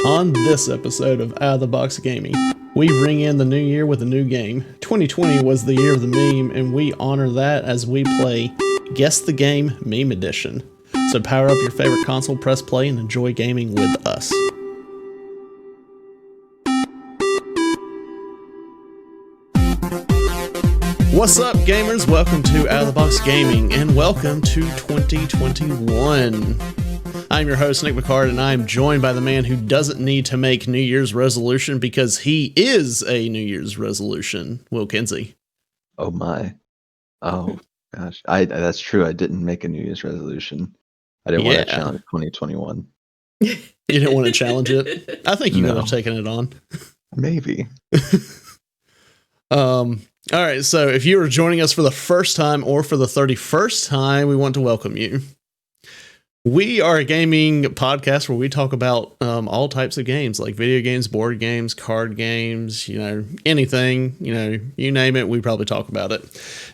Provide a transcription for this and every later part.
On this episode of Out of the Box Gaming, we ring in the new year with a new game. 2020 was the year of the meme, and we honor that as we play Guess the Game Meme Edition. So power up your favorite console, press play, and enjoy gaming with us. What's up, gamers? Welcome to Out of the Box Gaming, and welcome to 2021. I'm your host, Nick McCard, and I'm joined by the man who doesn't need to make New Year's resolution because he is a New Year's resolution, Will Kinsey. Oh my. Oh gosh. That's true. I didn't make a New Year's resolution. I didn't want to challenge 2021. You didn't want to challenge it? I think you could have taken it on. Maybe. All right, so if you are joining us for the first time or for the 31st time, we want to welcome you. We are a gaming podcast where we talk about all types of games, like video games, board games, card games, anything, you name it, we probably talk about it.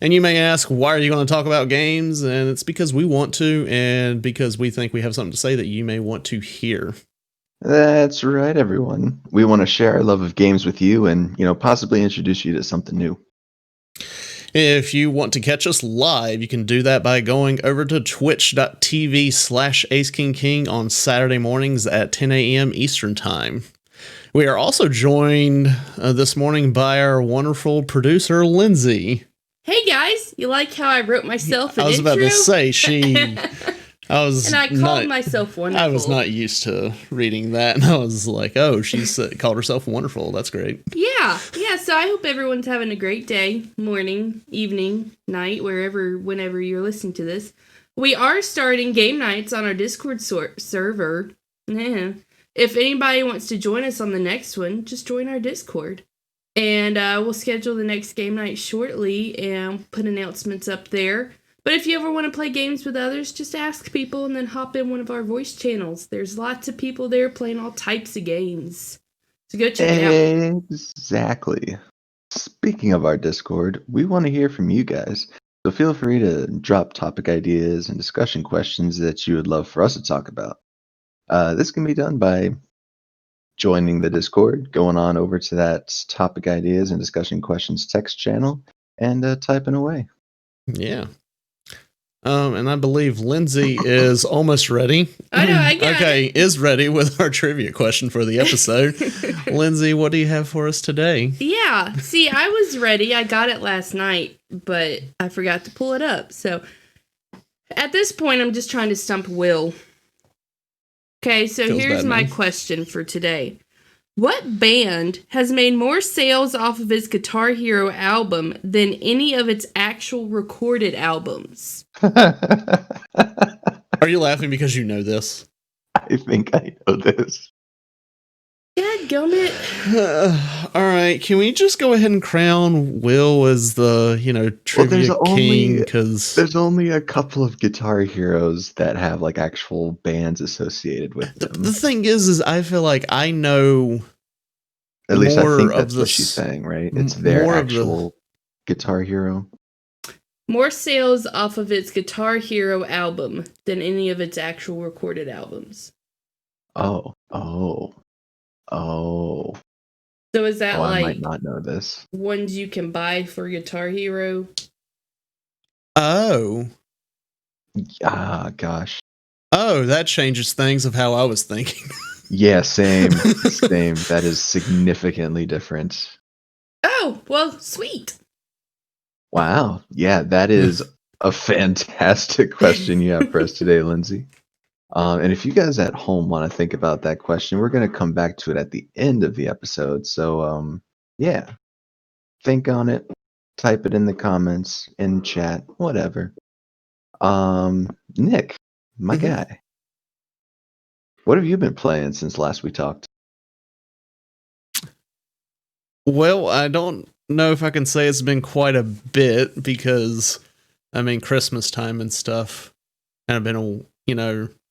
And you may ask, why are you going to talk about games? And it's because we want to, and because we think we have something to say that you may want to hear. That's right, everyone. We want to share our love of games with you and, possibly introduce you to something new. If you want to catch us live, you can do that by going over to twitch.tv/AceKingKing on Saturday mornings at 10 a.m. Eastern Time. We are also joined this morning by our wonderful producer, Lindsay. Hey guys, you like how I wrote myself an intro? I was about to say, and I called myself wonderful. I was not used to reading that, and I was like, oh, she's called herself wonderful. That's great. Yeah, so I hope everyone's having a great day, morning, evening, night, whenever you're listening to this. We are starting game nights on our Discord server. Yeah. If anybody wants to join us on the next one, just join our Discord. And we'll schedule the next game night shortly and put announcements up there. But if you ever want to play games with others, just ask people and then hop in one of our voice channels. There's lots of people there playing all types of games. So go check it out. Exactly. Speaking of our Discord, we want to hear from you guys. So feel free to drop topic ideas and discussion questions that you would love for us to talk about. This can be done by joining the Discord, going on over to that topic ideas and discussion questions text channel, and typing away. Yeah. And I believe Lindsay is almost ready. I know, I got it. Is ready with our trivia question for the episode. Lindsay, what do you have for us today? Yeah, see, I was ready. I got it last night, but I forgot to pull it up. So at this point, I'm just trying to stump Will. Okay, so here's my question for today. What band has made more sales off of its Guitar Hero album than any of its actual recorded albums? Are you laughing because you know this? I think I know this. Dadgummit. All right, can we just go ahead and crown Will as the, trivia king? Because there's only a couple of Guitar Heroes that have actual bands associated with them. The thing is I feel like I know. At least I think that's what she's saying, right? It's their actual Guitar Hero. More sales off of its Guitar Hero album than any of its actual recorded albums. Oh. So is that I might not know this. Ones you can buy for Guitar Hero? Oh. Gosh. Oh, that changes things of how I was thinking. Yeah, same. That is significantly different. Oh, well, sweet. Wow. Yeah, that is a fantastic question you have for us today, Lindsay. And if you guys at home want to think about that question, we're going to come back to it at the end of the episode. So, yeah, think on it, type it in the comments, in chat, whatever. Nick, my guy, what have you been playing since last we talked? Well, I don't know if I can say it's been quite a bit because, Christmas time and stuff. And I've been,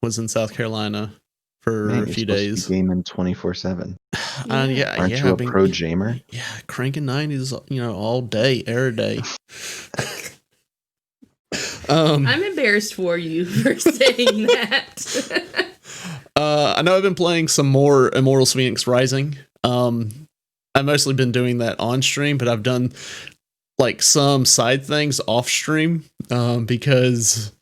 was in South Carolina for a few days. Gaming 24/7. Aren't you a pro gamer? Yeah, cranking 90s, all day, every day. I'm embarrassed for you for saying that. I know I've been playing some more Immortals Phoenix Rising. I've mostly been doing that on stream, but I've done like some side things off stream because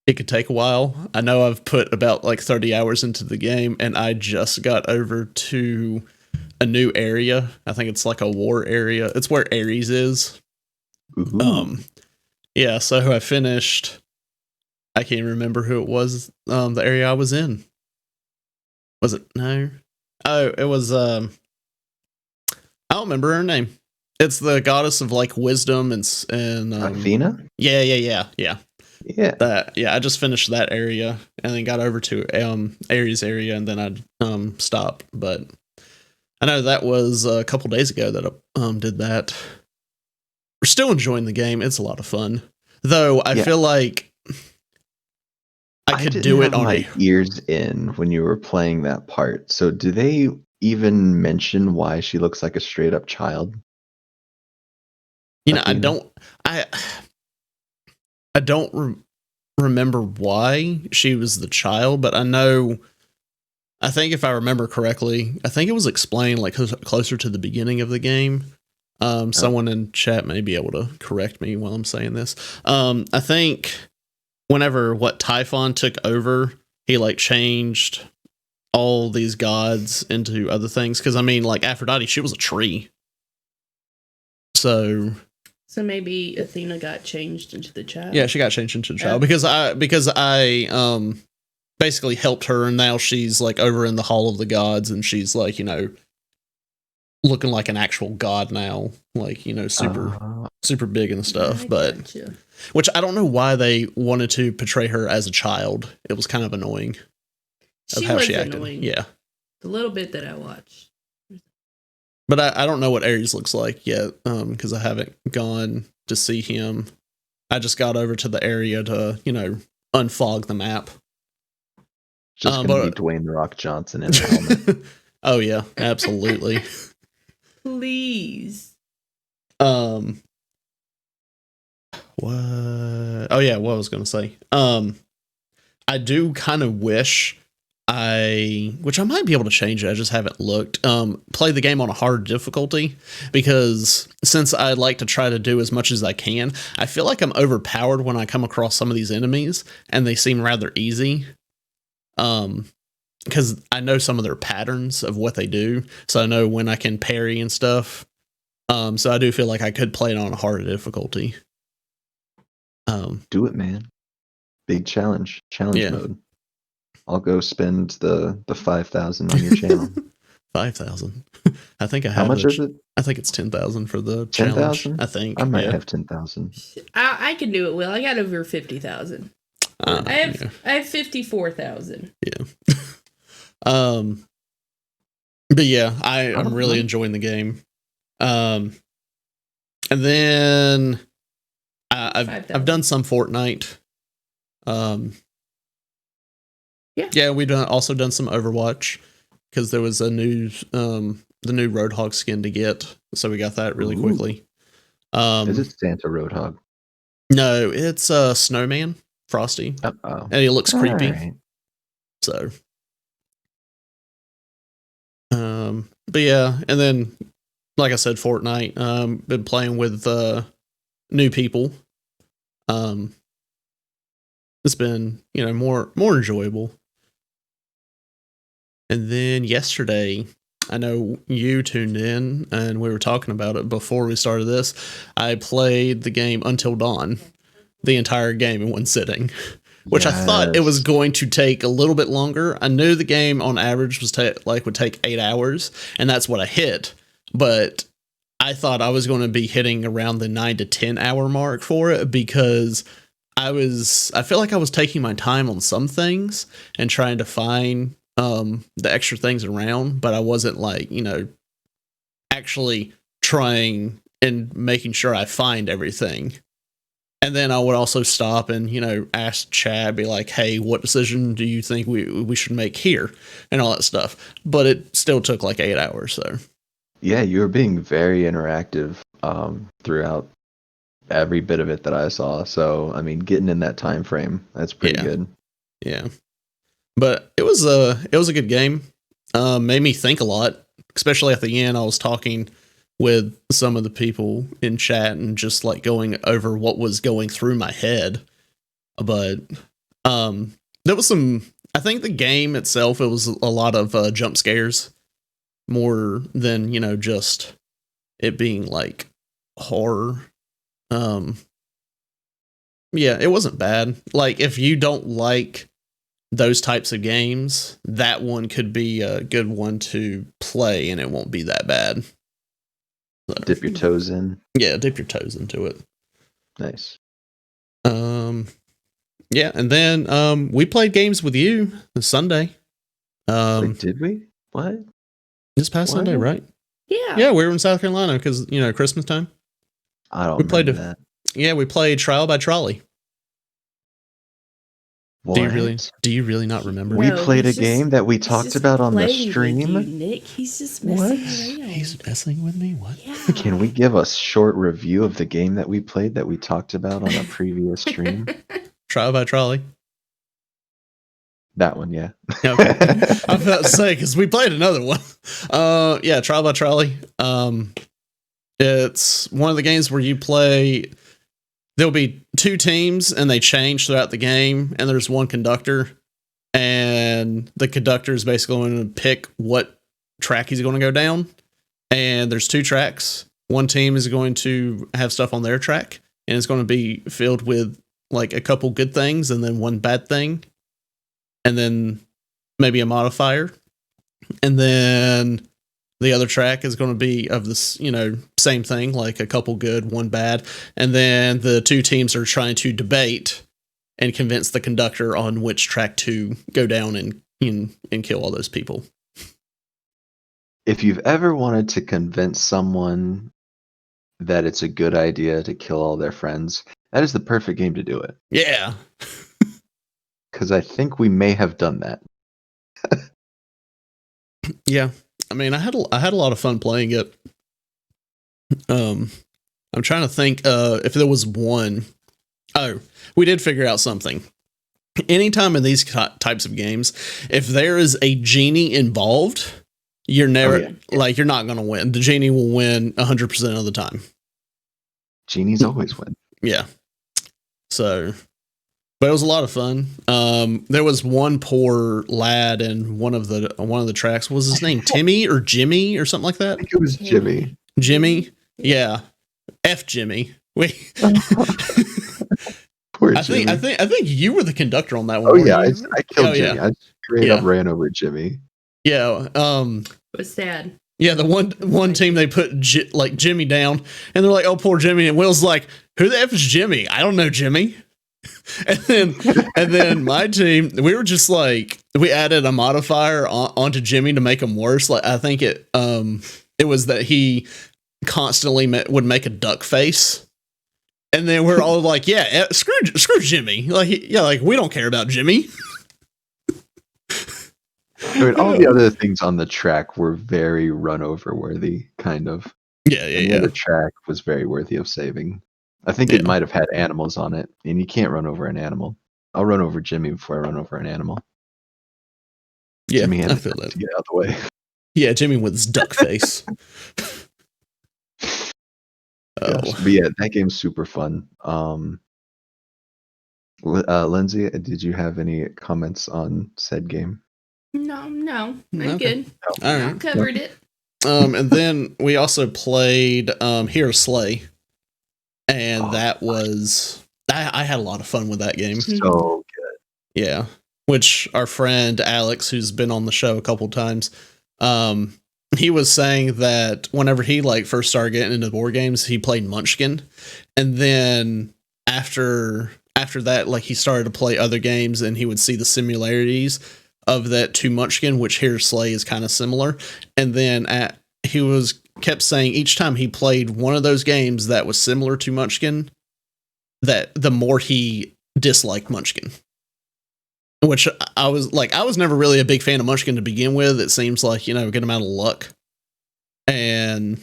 it could take a while. I know I've put about like 30 hours into the game, and I just got over to a new area. I think it's like a war area. It's where Ares is. Ooh. Yeah, so I finished. I can't even remember who it was. The area I was in. Was it no? Oh, it was. I don't remember her name. It's the goddess of like wisdom and Athena. Yeah. Yeah. I just finished that area and then got over to Ares area, and then I stopped. But I know that was a couple days ago that I did that. We're still enjoying the game. It's a lot of fun, though. I feel like I could do it on my ears in when you were playing that part. So do they even mention why she looks like a straight up child? You know, Athena? I don't remember why she was the child, but I know. I think if I remember correctly, I think it was explained like closer to the beginning of the game. Someone in chat may be able to correct me while I'm saying this. I think whenever Typhon took over, he like changed all these gods into other things. Because I mean, like Aphrodite, she was a tree. So maybe Athena got changed into the child. Yeah, she got changed into the child because I basically helped her, and now she's like over in the Hall of the Gods, and she's like, you know, looking like an actual god now, like, you know, super big and stuff. Gotcha. Which I don't know why they wanted to portray her as a child. It was kind of annoying of how she acted. Annoying. Yeah, the little bit that I watched. but I don't know what Ares looks like yet because I haven't gone to see him. I just got over to the area to, you know, unfog the map. Just gonna be Dwayne "The Rock" Johnson in a helmet. Oh yeah, absolutely. Please. What? Oh yeah, what I was gonna say. I do kind of wish which I might be able to change it. I just haven't looked. Play the game on a hard difficulty, because since I like to try to do as much as I can, I feel like I'm overpowered when I come across some of these enemies, and they seem rather easy. Because I know some of their patterns of what they do, so I know when I can parry and stuff. So I do feel like I could play it on a harder difficulty. Do it, man. Big challenge mode. I'll go spend the 5,000 on your channel. 5,000. I think I have. How much is it? I think it's 10,000 for the 10,000. I think I might have 10,000. I can do it. Will I got over 50,000. I have 54,000. Yeah. But yeah, I'm really enjoying the game. And then I've done some Fortnite. Yeah, we've also done some Overwatch because there was a new the new Roadhog skin to get, so we got that really quickly. Is it Santa Roadhog? No, it's Snowman Frosty, and he looks creepy. Right. So, but yeah, and then like I said, Fortnite. Been playing with new people. It's been, you know, more enjoyable. And then yesterday, I know you tuned in and we were talking about it before we started this. I played the game Until Dawn, the entire game in one sitting, which I thought it was going to take a little bit longer. I knew the game on average was would take 8 hours, and that's what I hit. But I thought I was going to be hitting around the 9 to 10 hour mark for it, because I feel like I was taking my time on some things and trying to find the extra things around, but I wasn't like, you know, actually trying and making sure I find everything. And then I would also stop and, you know, ask Chad, be like, hey, what decision do you think we should make here? And all that stuff. But it still took like 8 hours. So yeah, you were being very interactive throughout every bit of it that I saw. So I mean, getting in that time frame, that's pretty good. Yeah. But it was a good game. Made me think a lot, especially at the end. I was talking with some of the people in chat and just like going over what was going through my head. But there was some. I think the game itself, it was a lot of jump scares, more than just it being like horror. Yeah, it wasn't bad. Like if you don't like those types of games, that one could be a good one to play, and it won't be that bad. So, Dip your toes in. Yeah, dip your toes into it. Nice. Yeah, and then we played games with you this Sunday. Wait, did we? What? This past Sunday, right? Yeah. Yeah, we were in South Carolina because Christmas time. I don't We played remember that. Yeah, we played Trial by Trolley. What? Do you really not remember? We No, played a he's just- game that we talked about on the Playing with stream. you, Nick. He's just What? messing around. He's messing with me. What? Yeah. Can we give a short review of the game that we played that we talked about on a previous stream? Trial by Trolley. That one, yeah. Okay. I was about to say because we played another one. Yeah, Trial by Trolley. It's one of the games where you play. There'll be two teams, and they change throughout the game. And there's one conductor, and the conductor is basically going to pick what track he's going to go down. And there's two tracks. One team is going to have stuff on their track, and it's going to be filled with like a couple good things, and then one bad thing. And then maybe a modifier. And then the other track is going to be of this, same thing, like a couple good, one bad. And then the two teams are trying to debate and convince the conductor on which track to go down and kill all those people. If you've ever wanted to convince someone that it's a good idea to kill all their friends, that is the perfect game to do it. Yeah. Because I think we may have done that. Yeah. I mean, I had a lot of fun playing it. I'm trying to think if there was one. Oh, we did figure out something. Anytime in these types of games, if there is a genie involved, you're never you're not going to win. The genie will win 100% of the time. Genies always win. Yeah. So, but it was a lot of fun. There was one poor lad in one of the tracks. Was his name Timmy or Jimmy or something like that? I think it was Jimmy. Jimmy? Yeah. F Jimmy. Wait. Poor I Jimmy. think you were the conductor on that one. Oh weren't yeah, you? I killed Oh, Jimmy. yeah. I straight up ran over Jimmy. Yeah. It was sad. Yeah, the one team they put Jimmy down, and they're like, "Oh, poor Jimmy." And Will's like, "Who the F is Jimmy? I don't know Jimmy." And then my team, we were just like, we added a modifier onto Jimmy to make him worse. Like I think it was that he constantly would make a duck face, and then we're all like, "Yeah, screw Jimmy." Like we don't care about Jimmy. I mean, all the other things on the track were very run over worthy, kind of. Yeah. The other track was very worthy of saving. I think it might have had animals on it, and you can't run over an animal. I'll run over Jimmy before I run over an animal. Yeah, Jimmy had I feel that. to get out of the way. Yeah, Jimmy with his duck face. Gosh, but yeah, that game's super fun. Lindsay, did you have any comments on said game? No, I'm Okay. good. All I right. covered it. And then we also played Hero Slay, and that was I had a lot of fun with that game. So good. Yeah, which our friend Alex, who's been on the show a couple times, he was saying that whenever he first started getting into board games, he played Munchkin, and then after that, he started to play other games, and he would see the similarities of that to Munchkin, which Hero Slay is kind of similar. And then he kept saying each time he played one of those games that was similar to Munchkin, that the more he disliked Munchkin. Which I was never really a big fan of Munchkin to begin with. It seems like, a good amount of luck. And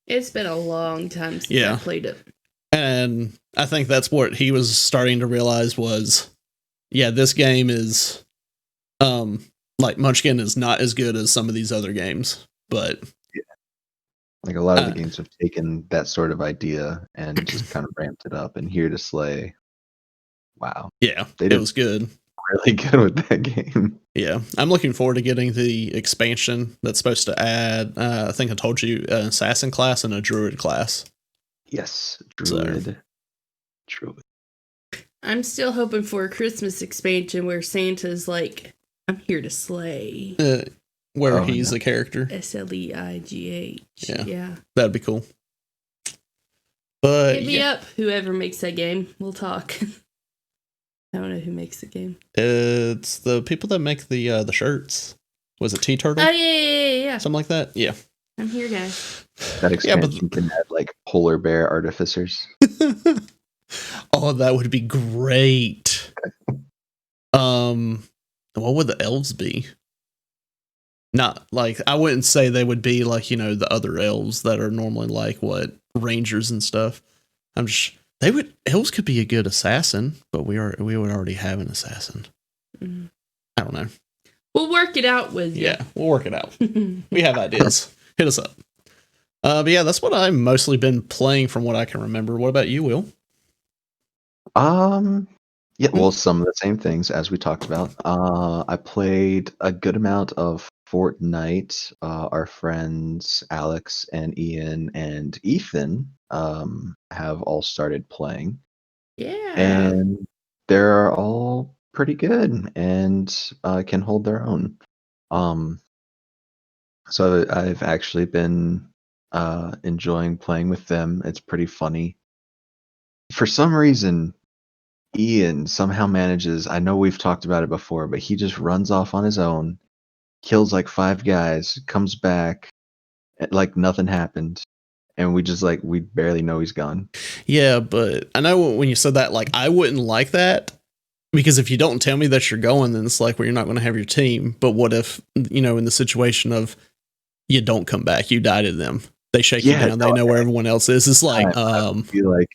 It's been a long time since I played it. And I think that's what he was starting to realize was, this game is Like Munchkin is not as good as some of these other games, but like a lot of the games have taken that sort of idea and just kind of ramped it up. And Here to Slay, wow, yeah, they it did was good. really good with that game. Yeah, I'm looking forward to getting the expansion that's supposed to add. I think I told you an assassin class and a druid class. Yes, druid. I'm still hoping for a Christmas expansion where Santa's like, I'm here to slay. Where he's a character. Sleigh. Yeah. That'd be cool. But hit me up, whoever makes that game. We'll talk. I don't know who makes the game. It's the people that make the shirts. Was it T-Turtle? Oh, yeah. Something like that? Yeah. I'm here, guys. That expansion can add like polar bear artificers. Oh, that would be great. What would the elves be? Not like, I wouldn't say they would be like, the other elves that are normally like rangers and stuff. Elves could be a good assassin, but we would already have an assassin. Mm. I don't know. We'll work it out with you. Yeah, we'll work it out. We have ideas. Hit us up. But yeah, that's what I've mostly been playing from what I can remember. What about you, Will? Yeah, well, some of the same things as we talked about. I played a good amount of Fortnite. Our friends Alex and Ian and Ethan have all started playing. Yeah. And they're all pretty good and can hold their own. So I've actually been enjoying playing with them. It's pretty funny. For some reason, Ian somehow manages, I know we've talked about it before, but he just runs off on his own, kills like 5 guys, comes back, like nothing happened. And we barely know he's gone. Yeah, but I know when you said that, like, I wouldn't like that, because if you don't tell me that you're going, then it's like, well, you're not going to have your team. But what if, in the situation of you don't come back, you die to them, they shake you down, they know where everyone else is. It's like, I feel like,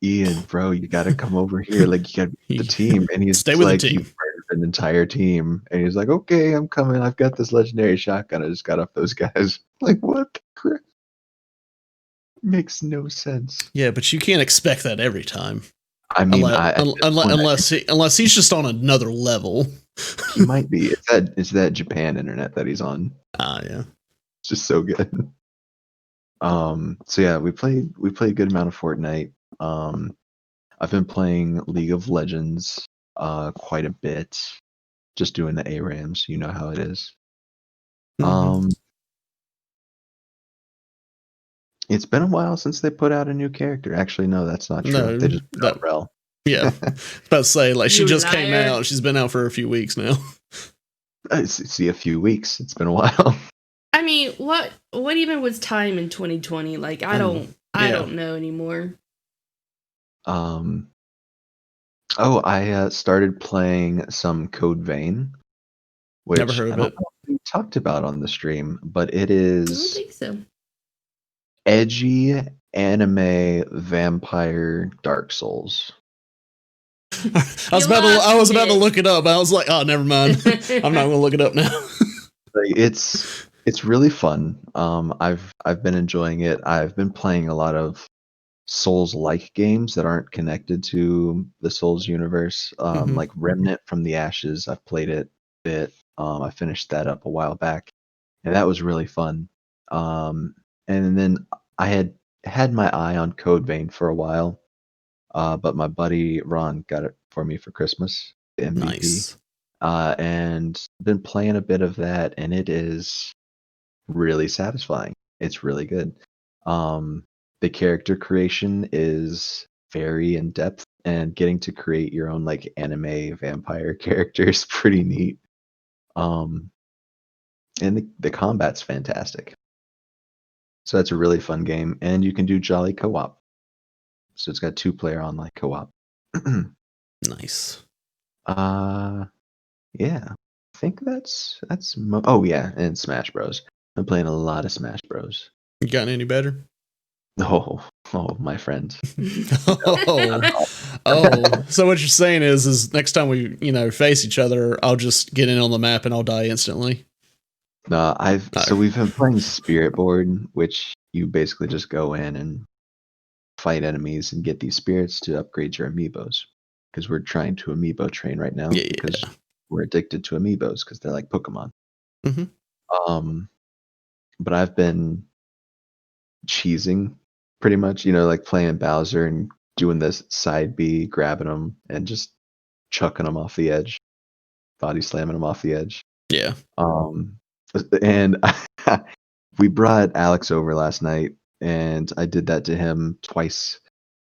Ian, bro, you got to come over here. Like, you got to be the team. And he's stay with the team. An entire team. And he's like, okay, I'm coming. I've got this legendary shotgun. I just got off those guys. Like, what the crap? Makes no sense. Yeah, but you can't expect that every time. I mean, unless he's just on another level. He might be. It's that Japan internet that he's on. Yeah. It's just so good. So yeah, we played a good amount of Fortnite. I've been playing League of Legends quite a bit. Just doing the ARAMs, you know how it is. Mm-hmm. It's been a while since they put out a new character. Actually, no, that's not true. No, they just put out Rel. Yeah. About to say, like, she just came out. She's been out for a few weeks now. See, a few weeks. It's been a while. I mean, what even was time in 2020? Like, I don't know anymore. I started playing some Code Vein, which never heard of it. We talked about on the stream, but it is. I don't think so. Edgy anime vampire Dark Souls. I was about to look it up. I was like, oh, never mind. I'm not gonna look it up now. It's really fun. I've been enjoying it. I've been playing a lot of Souls-like games that aren't connected to the Souls universe. Like Remnant from the Ashes. I've played it a bit. I finished that up a while back, and that was really fun. And then I had my eye on Code Vein for a while, but my buddy Ron got it for me for Christmas, the MVP. Nice. And been playing a bit of that, and it is really satisfying. It's really good. The character creation is very in depth, and getting to create your own like anime vampire character is pretty neat. And the combat's fantastic. So that's a really fun game, and you can do Jolly co-op. So it's got 2-player online co-op. Nice. Yeah. I think that's oh yeah, and Smash Bros. I'm playing a lot of Smash Bros. You gotten any better? No. Oh, my friend. Oh. So what you're saying is next time we, face each other, I'll just get in on the map and I'll die instantly. No, No. so we've been playing Spirit Board, which you basically just go in and fight enemies and get these spirits to upgrade your amiibos. Because we're trying to amiibo train right now. Yeah. Because we're addicted to amiibos because they're like Pokemon. Mhm. But I've been cheesing pretty much, like playing Bowser and doing this side B, grabbing them and just chucking them off the edge, body slamming them off the edge. Yeah. And we brought Alex over last night, and I did that to him twice.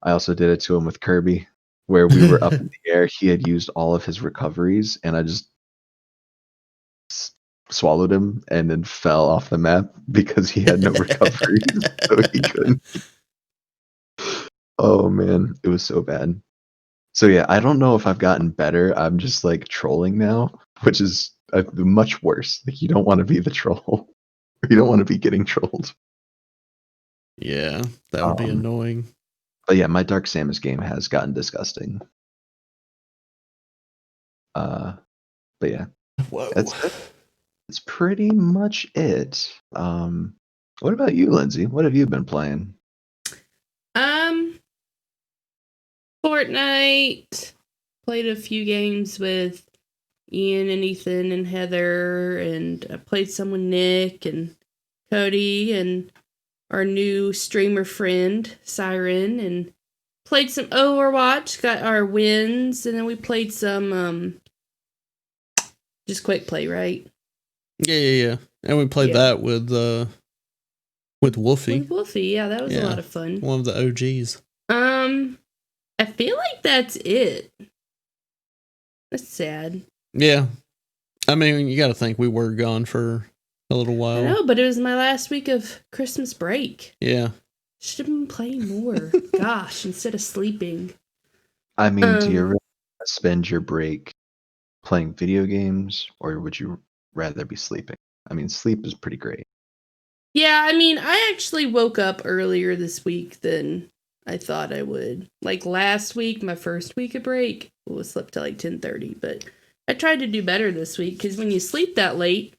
I also did it to him with Kirby, where we were up in the air. He had used all of his recoveries, and I just swallowed him and then fell off the map because he had no recoveries, so he couldn't. Oh man, it was so bad. So yeah, I don't know if I've gotten better. I'm just like trolling now, which is much worse. Like, you don't want to be the troll. You don't want to be getting trolled. Yeah, that would be annoying. But yeah, my Dark Samus game has gotten disgusting. But yeah, Whoa. that's pretty much it. What about you, Lindsay? What have you been playing? Fortnite. Played a few games with Ian and Ethan and Heather, and I played some with Nick and Cody and our new streamer friend, Siren, and played some Overwatch, got our wins, and then we played some, just quick play, right? Yeah. And we played that with Wolfie. With Wolfie, yeah, that was a lot of fun. One of the OGs. I feel like that's it. That's sad. Yeah. I mean, you got to think we were gone for a little while. I know, but it was my last week of Christmas break. Yeah. Should have been playing more. Gosh, instead of sleeping. I mean, do you really spend your break playing video games, or would you rather be sleeping? I mean, sleep is pretty great. Yeah, I mean, I actually woke up earlier this week than I thought I would. Like last week, my first week of break, I slept till like 10:30, but I tried to do better this week, because when you sleep that late,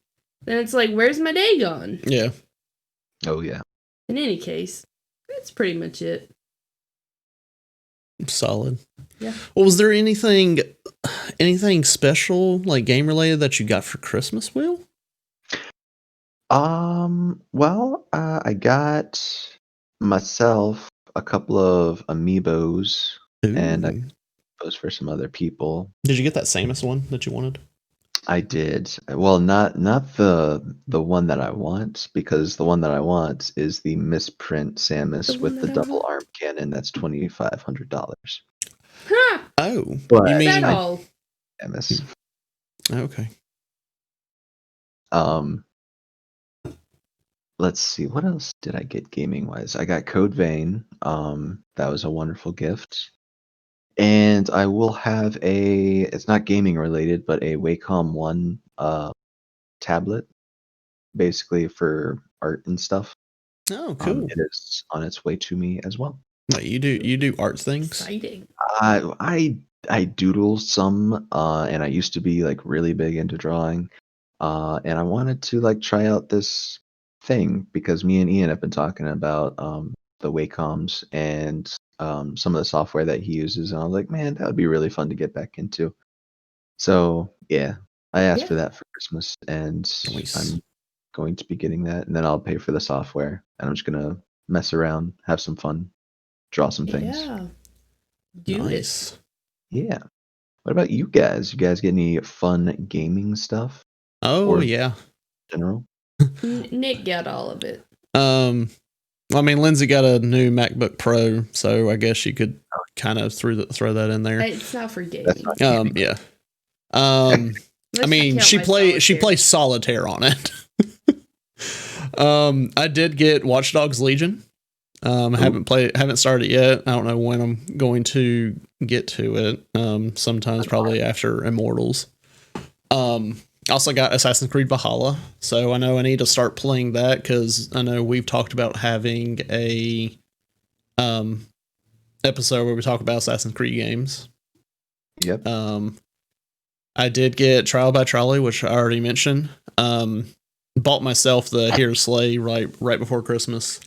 then it's like, where's my day gone? Yeah. Oh, yeah. In any case, that's pretty much it. Solid. Yeah. Well, was there anything special, like game related, that you got for Christmas, Will? Well, I got myself a couple of amiibos, and I got those for some other people. Did you get that Samus one that you wanted? I did. Well, not the one that I want, because the one that I want is the misprint Samus with the double arm cannon. That's $2,500. Huh. Oh, but you mean that all? Samus. Okay. Let's see, what else did I get gaming wise? I got Code Vein. That was a wonderful gift. And I will have it's not gaming related, but a Wacom 1 tablet, basically for art and stuff. Oh, cool. It is on its way to me as well. Wait, you do art things? Exciting. I doodle some, and I used to be like really big into drawing. And I wanted to like try out this thing because me and Ian have been talking about the Wacoms and some of the software that he uses, and I was like, man, that would be really fun to get back into. So yeah, I asked for that for Christmas, and I'm going to be getting that, and then I'll pay for the software, and I'm just gonna mess around, have some fun, draw some things. Yeah. Do it. Yeah. What about you guys? You guys get any fun gaming stuff? Oh, yeah. General? Nick got all of it. I mean, Lindsay got a new MacBook Pro, so I guess you could kind of throw that in there. It's not for gaming. Yeah. I mean, she plays solitaire on it. I did get Watchdogs Legion. I haven't started it yet. I don't know when I'm going to get to it. Sometimes probably after Immortals. Also got Assassin's Creed Valhalla, so I know I need to start playing that because I know we've talked about having a um episode where we talk about Assassin's Creed games. Yep. I did get Trial by Trolley, which I already mentioned. Bought myself the Here to Slay right before Christmas.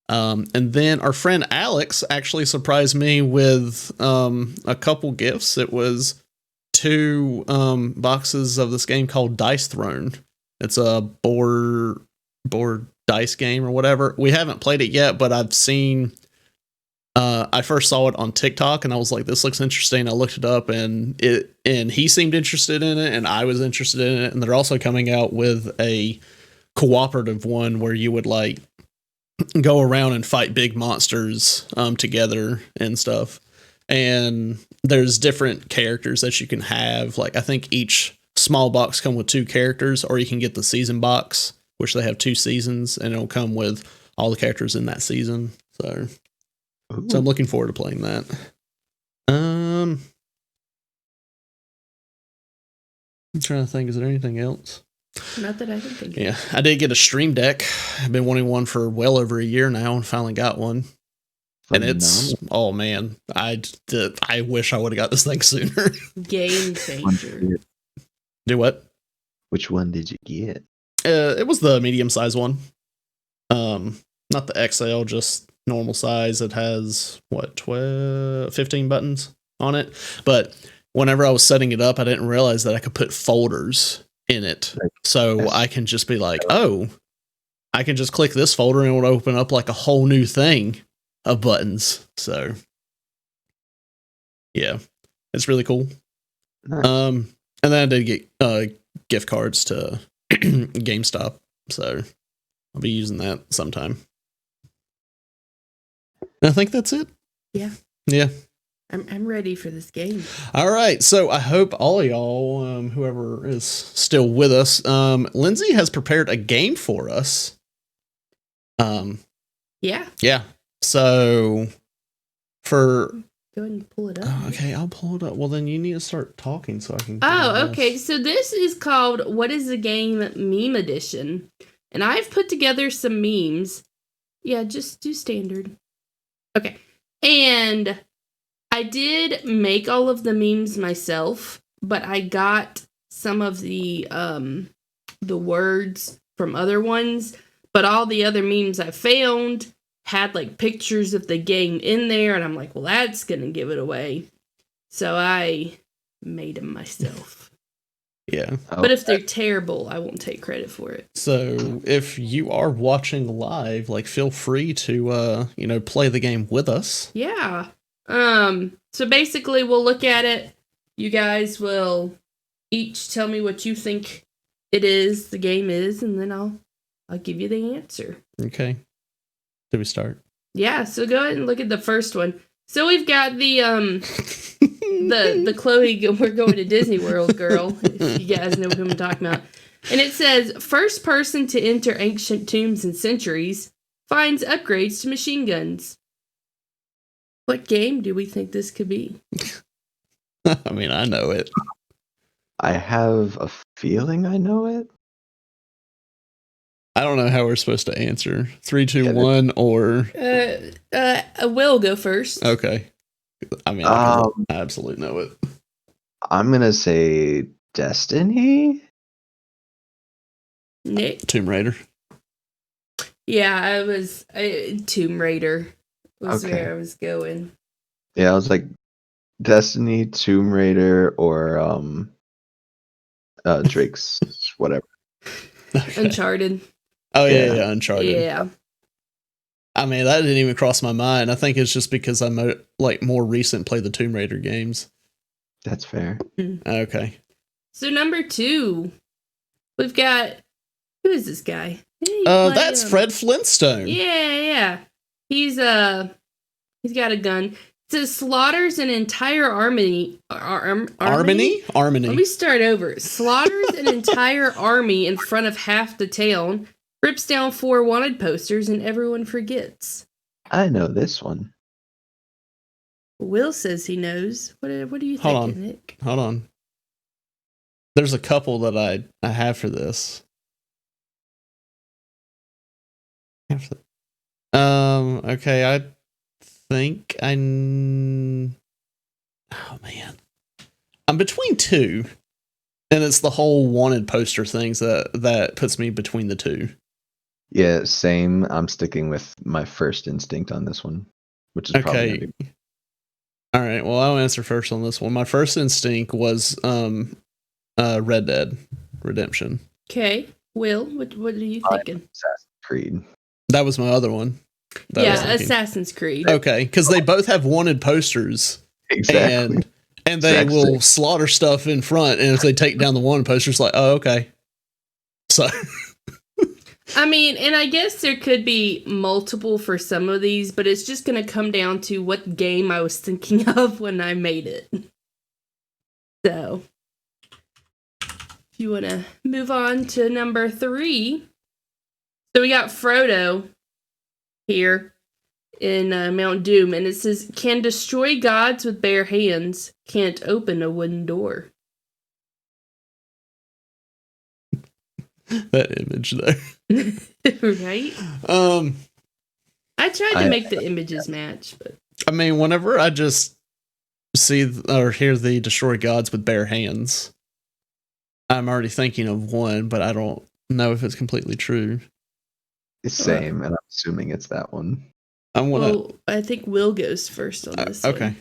And then our friend Alex actually surprised me with a couple gifts. It was 2 boxes of this game called Dice Throne. It's a board dice game or whatever. We haven't played it yet, but I've seen. I first saw it on TikTok and I was like, "This looks interesting." I looked it up and he seemed interested in it, and I was interested in it. And they're also coming out with a cooperative one where you would like go around and fight big monsters together and stuff. And there's different characters that you can have. Like I think each small box come with 2 characters, or you can get the season box, which they have 2 seasons, and it'll come with all the characters in that season. So I'm looking forward to playing that. I'm trying to think, is there anything else? Not that I can think of. Yeah, I did get a Stream Deck. I've been wanting one for well over a year now and finally got one. And it's, oh man, I wish I would have got this thing sooner. Game changer. Do what? Which one did you get? It was the medium-sized one. Not the XL, just normal size. It has, 15 buttons on it. But whenever I was setting it up, I didn't realize that I could put folders in it. So I can just be like, oh, I can just click this folder and it will open up like a whole new thing of buttons. So yeah, it's really cool. Nice. And then I did get gift cards to GameStop. So I'll be using that sometime. And I think that's it. Yeah. Yeah. I'm ready for this game. All right. So I hope all of y'all, whoever is still with us, Lindsay has prepared a game for us. Yeah. Yeah. So Go ahead and pull it up. Okay, I'll pull it up. Well, then you need to start talking so I can. Oh, okay. So this is called What is the Game Meme Edition. And I've put together some memes. Yeah, just do standard. Okay. And I did make all of the memes myself, but I got some of the words from other ones. But all the other memes I found had like pictures of the game in there, and I'm like, well, that's gonna give it away. So I made them myself. Yeah. But if they're terrible, I won't take credit for it. So if you are watching live, like feel free to play the game with us. Yeah. So basically we'll look at it. You guys will each tell me what you think the game is, and then I'll give you the answer. Okay. Did we start? Yeah, so go ahead and look at the first one. So we've got the the Chloe, we're going to Disney World girl, if you guys know who I'm talking about. And it says, first person to enter ancient tombs and centuries finds upgrades to machine guns. What game do we think this could be? I mean, I know it. I have a feeling I know it. I don't know how we're supposed to answer. 3, 2, 1, or... Will go first. Okay. I mean, I absolutely know it. I'm going to say Destiny? Nick? Tomb Raider. Yeah, I was... Tomb Raider was where I was going. Yeah, I was like Destiny, Tomb Raider, or Drake's whatever. Okay. Uncharted. Oh, yeah, Uncharted. Yeah. I mean, that didn't even cross my mind. I think it's just because I'm more recent play the Tomb Raider games. That's fair. Okay. So number 2, we've got, who is this guy? That's Fred Flintstone. Yeah. He's got a gun. It says slaughters an entire army. Army? Let me start over. Slaughters an entire army in front of half the town. Rips down 4 wanted posters, and everyone forgets. I know this one. Will says he knows. What do you think, Nick? Hold on. There's a couple that I have for this. Okay, think oh man, I'm between two, and it's the whole wanted poster things that puts me between the two. Yeah, same. I'm sticking with my first instinct on this one, which is probably gonna be. All right, well, I'll answer first on this one. My first instinct was Red Dead Redemption. Okay, Will, what are you thinking? Assassin's Creed. That was my other one. Assassin's Creed. Okay, because they both have wanted posters. Exactly. And they will slaughter stuff in front, and if they take down the wanted poster, it's like, oh, okay. So... I mean, and I guess there could be multiple for some of these, but it's just going to come down to what game I was thinking of when I made it. So, if you want to move on to number 3. So we got Frodo here in Mount Doom, and it says, can destroy gods with bare hands, can't open a wooden door. That image there. Right? I tried to make the images match, but I mean, whenever I just see or hear the destroy gods with bare hands, I'm already thinking of one, but I don't know if it's completely true. Same, and I'm assuming it's that one. I think Will goes first on this. Okay.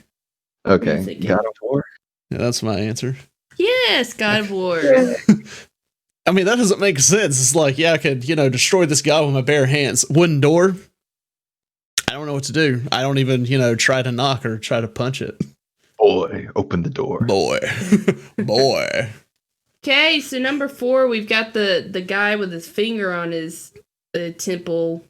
One. Okay. God of War? Yeah, that's my answer. Yes, God of War. I mean, that doesn't make sense. It's like, yeah, I could, destroy this guy with my bare hands. Wooden door? I don't know what to do. I don't even, try to knock or try to punch it. Boy, open the door. Boy. Boy. Okay, so number 4, we've got the guy with his finger on his temple,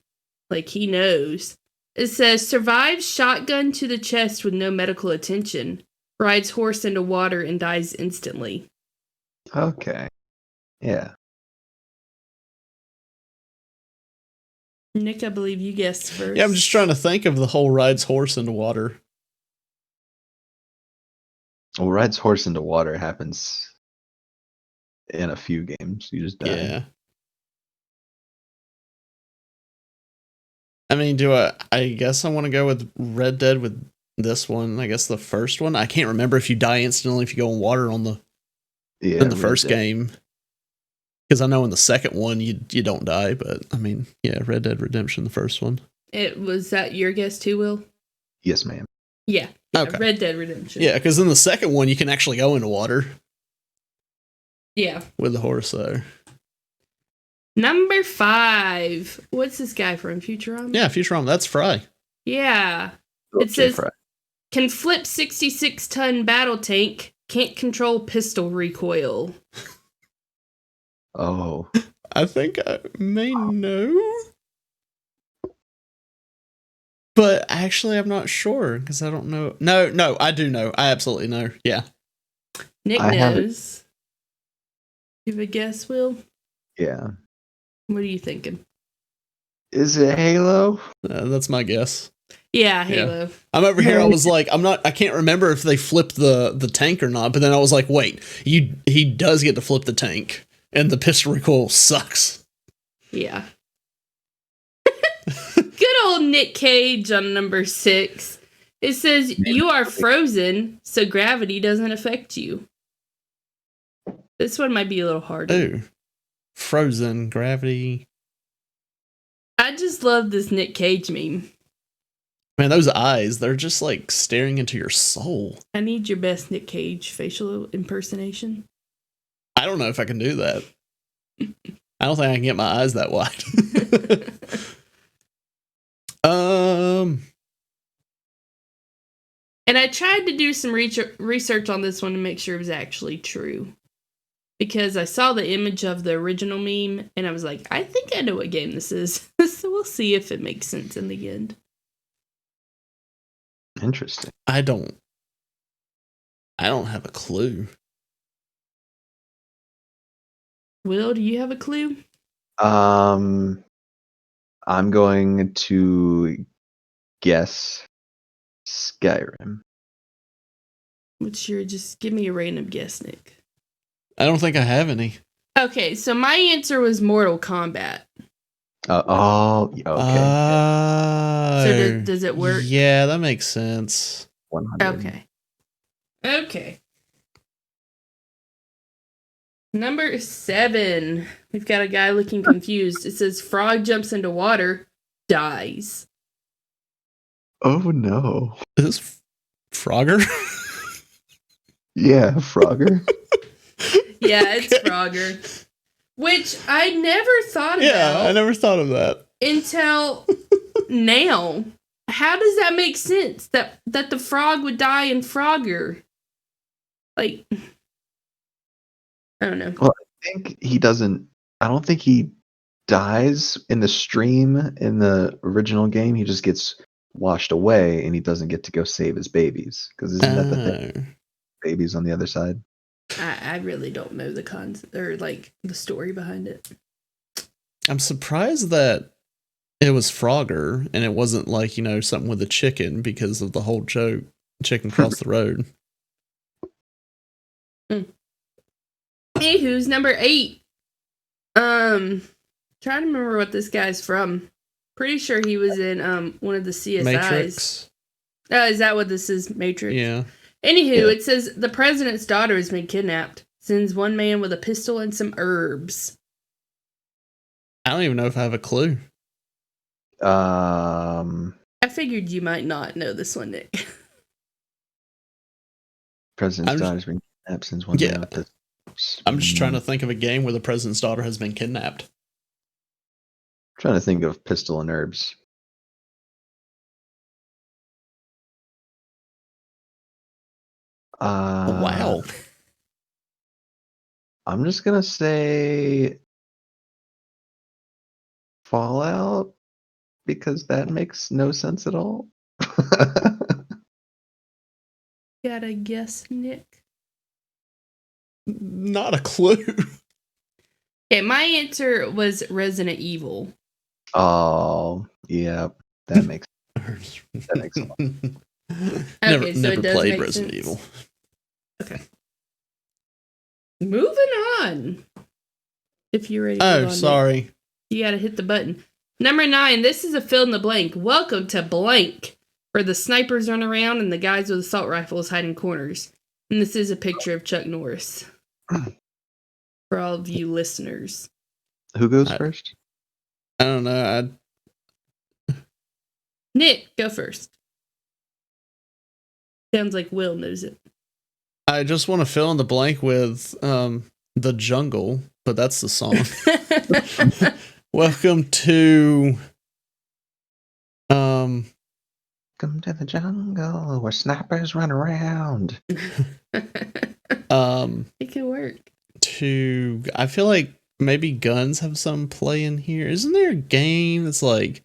like he knows. It says, survives shotgun to the chest with no medical attention. Rides horse into water and dies instantly. Okay. Yeah. Nick, I believe you guessed first. Yeah, I'm just trying to think of the whole rides horse into water. Well, rides horse into water happens in a few games. You just die. Yeah. I mean, I guess I want to go with Red Dead with this one. I guess the first one. I can't remember if you die instantly if you go in water in the first game. Because I know in the second one you don't die, but I mean, yeah, Red Dead Redemption, the first one. Was that your guess too, Will? Yes, ma'am. Yeah. Okay. Red Dead Redemption. Yeah, because in the second one you can actually go into water. Yeah. With the horse there. Number 5. What's this guy from Futurama? Yeah, Futurama. That's Fry. Yeah. It says, can flip 66-ton battle tank, can't control pistol recoil. Oh. I think I may know. But actually, I'm not sure because I don't know. No, I do know. I absolutely know. Yeah. Nick knows. You have a guess, Will? Yeah. What are you thinking? Is it Halo? That's my guess. Yeah, Halo. Yeah. I'm over here. I was like, I can't remember if they flipped the tank or not. But then I was like, wait, he does get to flip the tank, and the pistol recoil sucks. Yeah. Good old Nick Cage on number 6. It says, you are frozen, so gravity doesn't affect you. This one might be a little harder. Ooh. Frozen, gravity. I just love this Nick Cage meme. Man, those eyes, they're just like staring into your soul. I need your best Nick Cage facial impersonation. I don't know if I can do that. I don't think I can get my eyes that wide. And I tried to do some research on this one to make sure it was actually true. Because I saw the image of the original meme, and I was like, I think I know what game this is. So we'll see if it makes sense in the end. Interesting. I don't have a clue. Will, do you have a clue? I'm going to guess Skyrim. What's your, just give me a random guess, Nick. I don't think I have any. Okay, so my answer was Mortal Kombat. Okay. So does it work? Yeah, that makes sense. 100. Okay. Number 7. We've got a guy looking confused. It says frog jumps into water, dies. Oh no. Is this Frogger? Yeah, Frogger. Yeah, it's Frogger. Which I never thought about. Yeah, I never thought of that. Until now. How does that make sense? That the frog would die in Frogger? Like, I don't know. Well, I don't think he dies in the stream in the original game. He just gets washed away and he doesn't get to go save his babies. Because isn't that the thing? Babies on the other side. I really don't know the concept or like the story behind it. I'm surprised that it was Frogger and it wasn't like, something with a chicken because of the whole joke. Chicken crossed the road. Anywho's number 8. Trying to remember what this guy's from. Pretty sure he was in one of the CSIs. Matrix. Oh, is that what this is? Matrix? Yeah. Anywho, It says the president's daughter has been kidnapped. Sends one man with a pistol and some herbs. I don't even know if I have a clue. I figured you might not know this one, Nick. President's daughter's been kidnapped since one man with pistols. I'm just trying to think of a game where the president's daughter has been kidnapped. Trying to think of pistol and herbs. Wow. I'm just gonna say Fallout because that makes no sense at all. Got a guess, Nick? Not a clue. Okay, my answer was Resident Evil. Oh, yeah, that makes sense. Never So it does played make Resident sense. Evil. Okay. Moving on. If you're ready. Oh, sorry. You gotta hit the button. Number 9. This is a fill in the blank. Welcome to blank, where the snipers run around and the guys with assault rifles hide in corners. And this is a picture of Chuck Norris. For all of you listeners. Who goes first? I don't know. Nick, go first. Sounds like Will knows it. I just want to fill in the blank with The Jungle, but that's the song. Welcome to Come to the jungle where snipers run around. It could work. I feel like maybe guns have some play in here. Isn't there a game that's like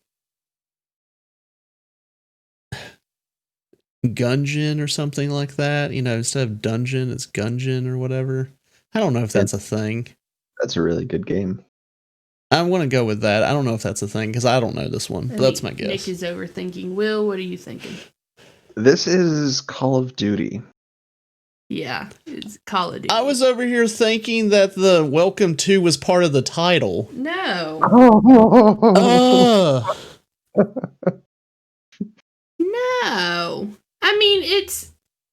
Gungeon or something like that? Instead of dungeon, it's Gungeon or whatever. I don't know if that's a thing. That's a really good game. I want to go with that. I don't know if that's a thing because I don't know this one, but that's my guess. Nick is overthinking. Will, what are you thinking? This is Call of Duty. Yeah, it's Call of Duty. I was over here thinking that the Welcome to was part of the title. No. No. I mean,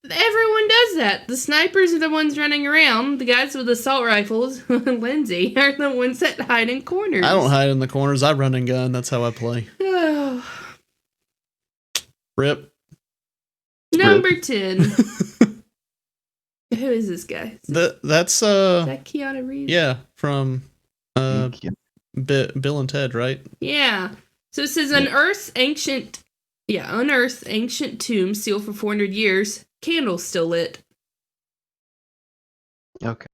everyone does that. The snipers are the ones running around. The guys with assault rifles, Lindsay, are the ones that hide in corners. I don't hide in the corners. I run and gun. That's how I play. Rip. Number 10. Who is this guy? That's Is that Keanu Reeves? Yeah, from Bill and Ted, right? Yeah. So it says unearthed ancient tomb sealed for 400 years. Candles still lit. Okay.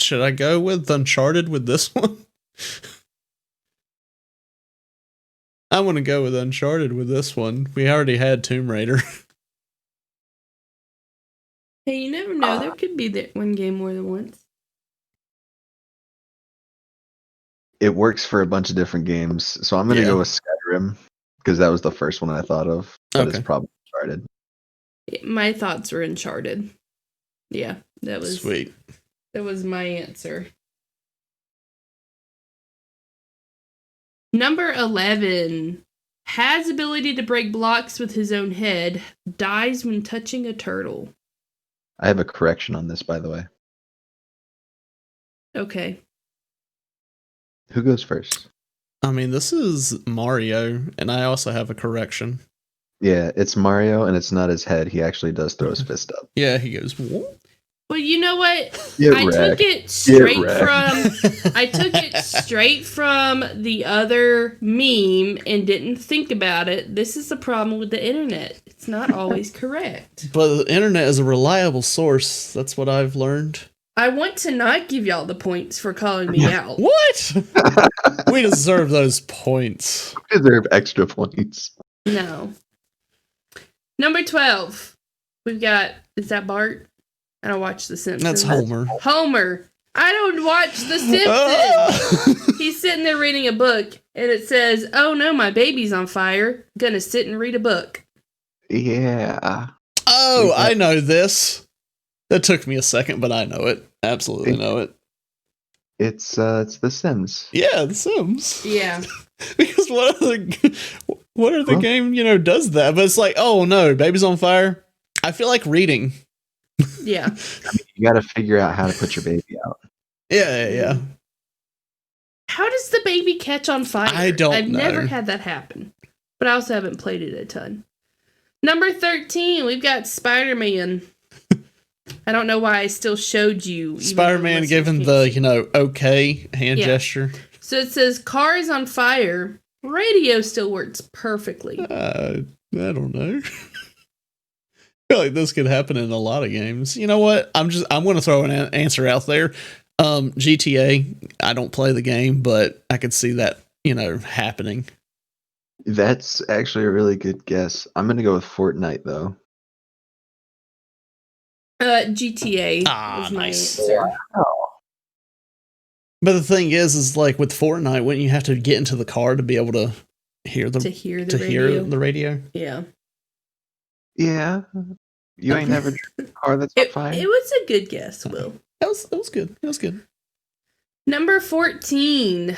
Should I go with Uncharted with this one? I want to go with Uncharted with this one. We already had Tomb Raider. Hey, you never know. There could be that one game more than once. It works for a bunch of different games, so I'm going to go with Skyrim because that was the first one I thought of. But it's probably Uncharted. My thoughts were Uncharted. Yeah, that was sweet. That was my answer. Number 11. Has ability to break blocks with his own head. Dies when touching a turtle. I have a correction on this, by the way. Okay. Who goes first? I mean, this is Mario, and I also have a correction. Yeah, it's Mario, and it's not his head. He actually does throw his fist up. Yeah, he goes, what? Well, you know what? Get I wrecked. took it straight wrecked. I took it straight from the other meme and didn't think about it. This is the problem with the internet. It's not always correct. But the internet is a reliable source. That's what I've learned. I want to not give y'all the points for calling me out. What? We deserve those points. We deserve extra points. No. Number 12. We've got, is that Bart? I don't watch The Simpsons. That's Homer. Homer. I don't watch The Simpsons. He's sitting there reading a book, and it says, "Oh no, my baby's on fire. Gonna sit and read a book." Yeah. Oh, I know this. That took me a second, but I know it. Absolutely know it. It's The Sims. Yeah, The Sims. Yeah. Because what other game, does that? But it's like, oh no, baby's on fire. I feel like reading. Yeah. You got to figure out how to put your baby out. Yeah. How does the baby catch on fire? I've I've never had that happen. But I also haven't played it a ton. Number 13, we've got Spider-Man. I don't know why I still showed you. Spider-Man giving the, okay hand gesture. So it says, car is on fire. Radio still works perfectly. I don't know. I feel like this could happen in a lot of games. You know what? I'm going to throw an answer out there. GTA, I don't play the game, but I could see that, happening. That's actually a really good guess. I'm going to go with Fortnite, though. GTA is my answer. Oh. But the thing is like with Fortnite, wouldn't you have to get into the car to be able to hear the radio? Yeah. Yeah. You ain't never driven a car that's on fire? It was a good guess, Will. It was good. It was good. Number 14.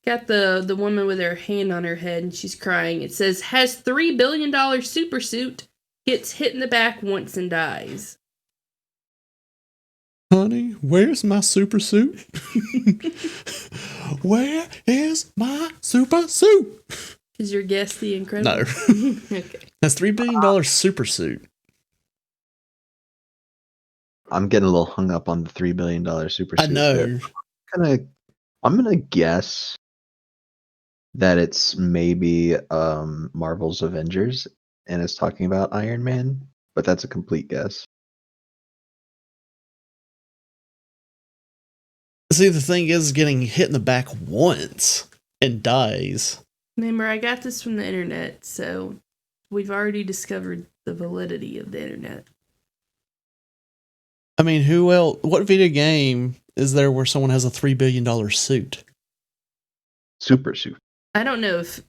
Got the woman with her hand on her head and she's crying. It says, has $3 billion super suit, gets hit in the back once and dies. Honey, where's my super suit? Where is my super suit? Is your guess the Incredible? No. Okay. That's $3 billion super suit. I'm getting a little hung up on the $3 billion super suit. I know. I'm gonna guess that it's maybe Marvel's Avengers and it's talking about Iron Man, but that's a complete guess. See, the thing is getting hit in the back once and dies. Remember, I got this from the internet, so we've already discovered the validity of the internet. I mean, who else? What video game is there where someone has a $3 billion suit? Super suit. I don't know if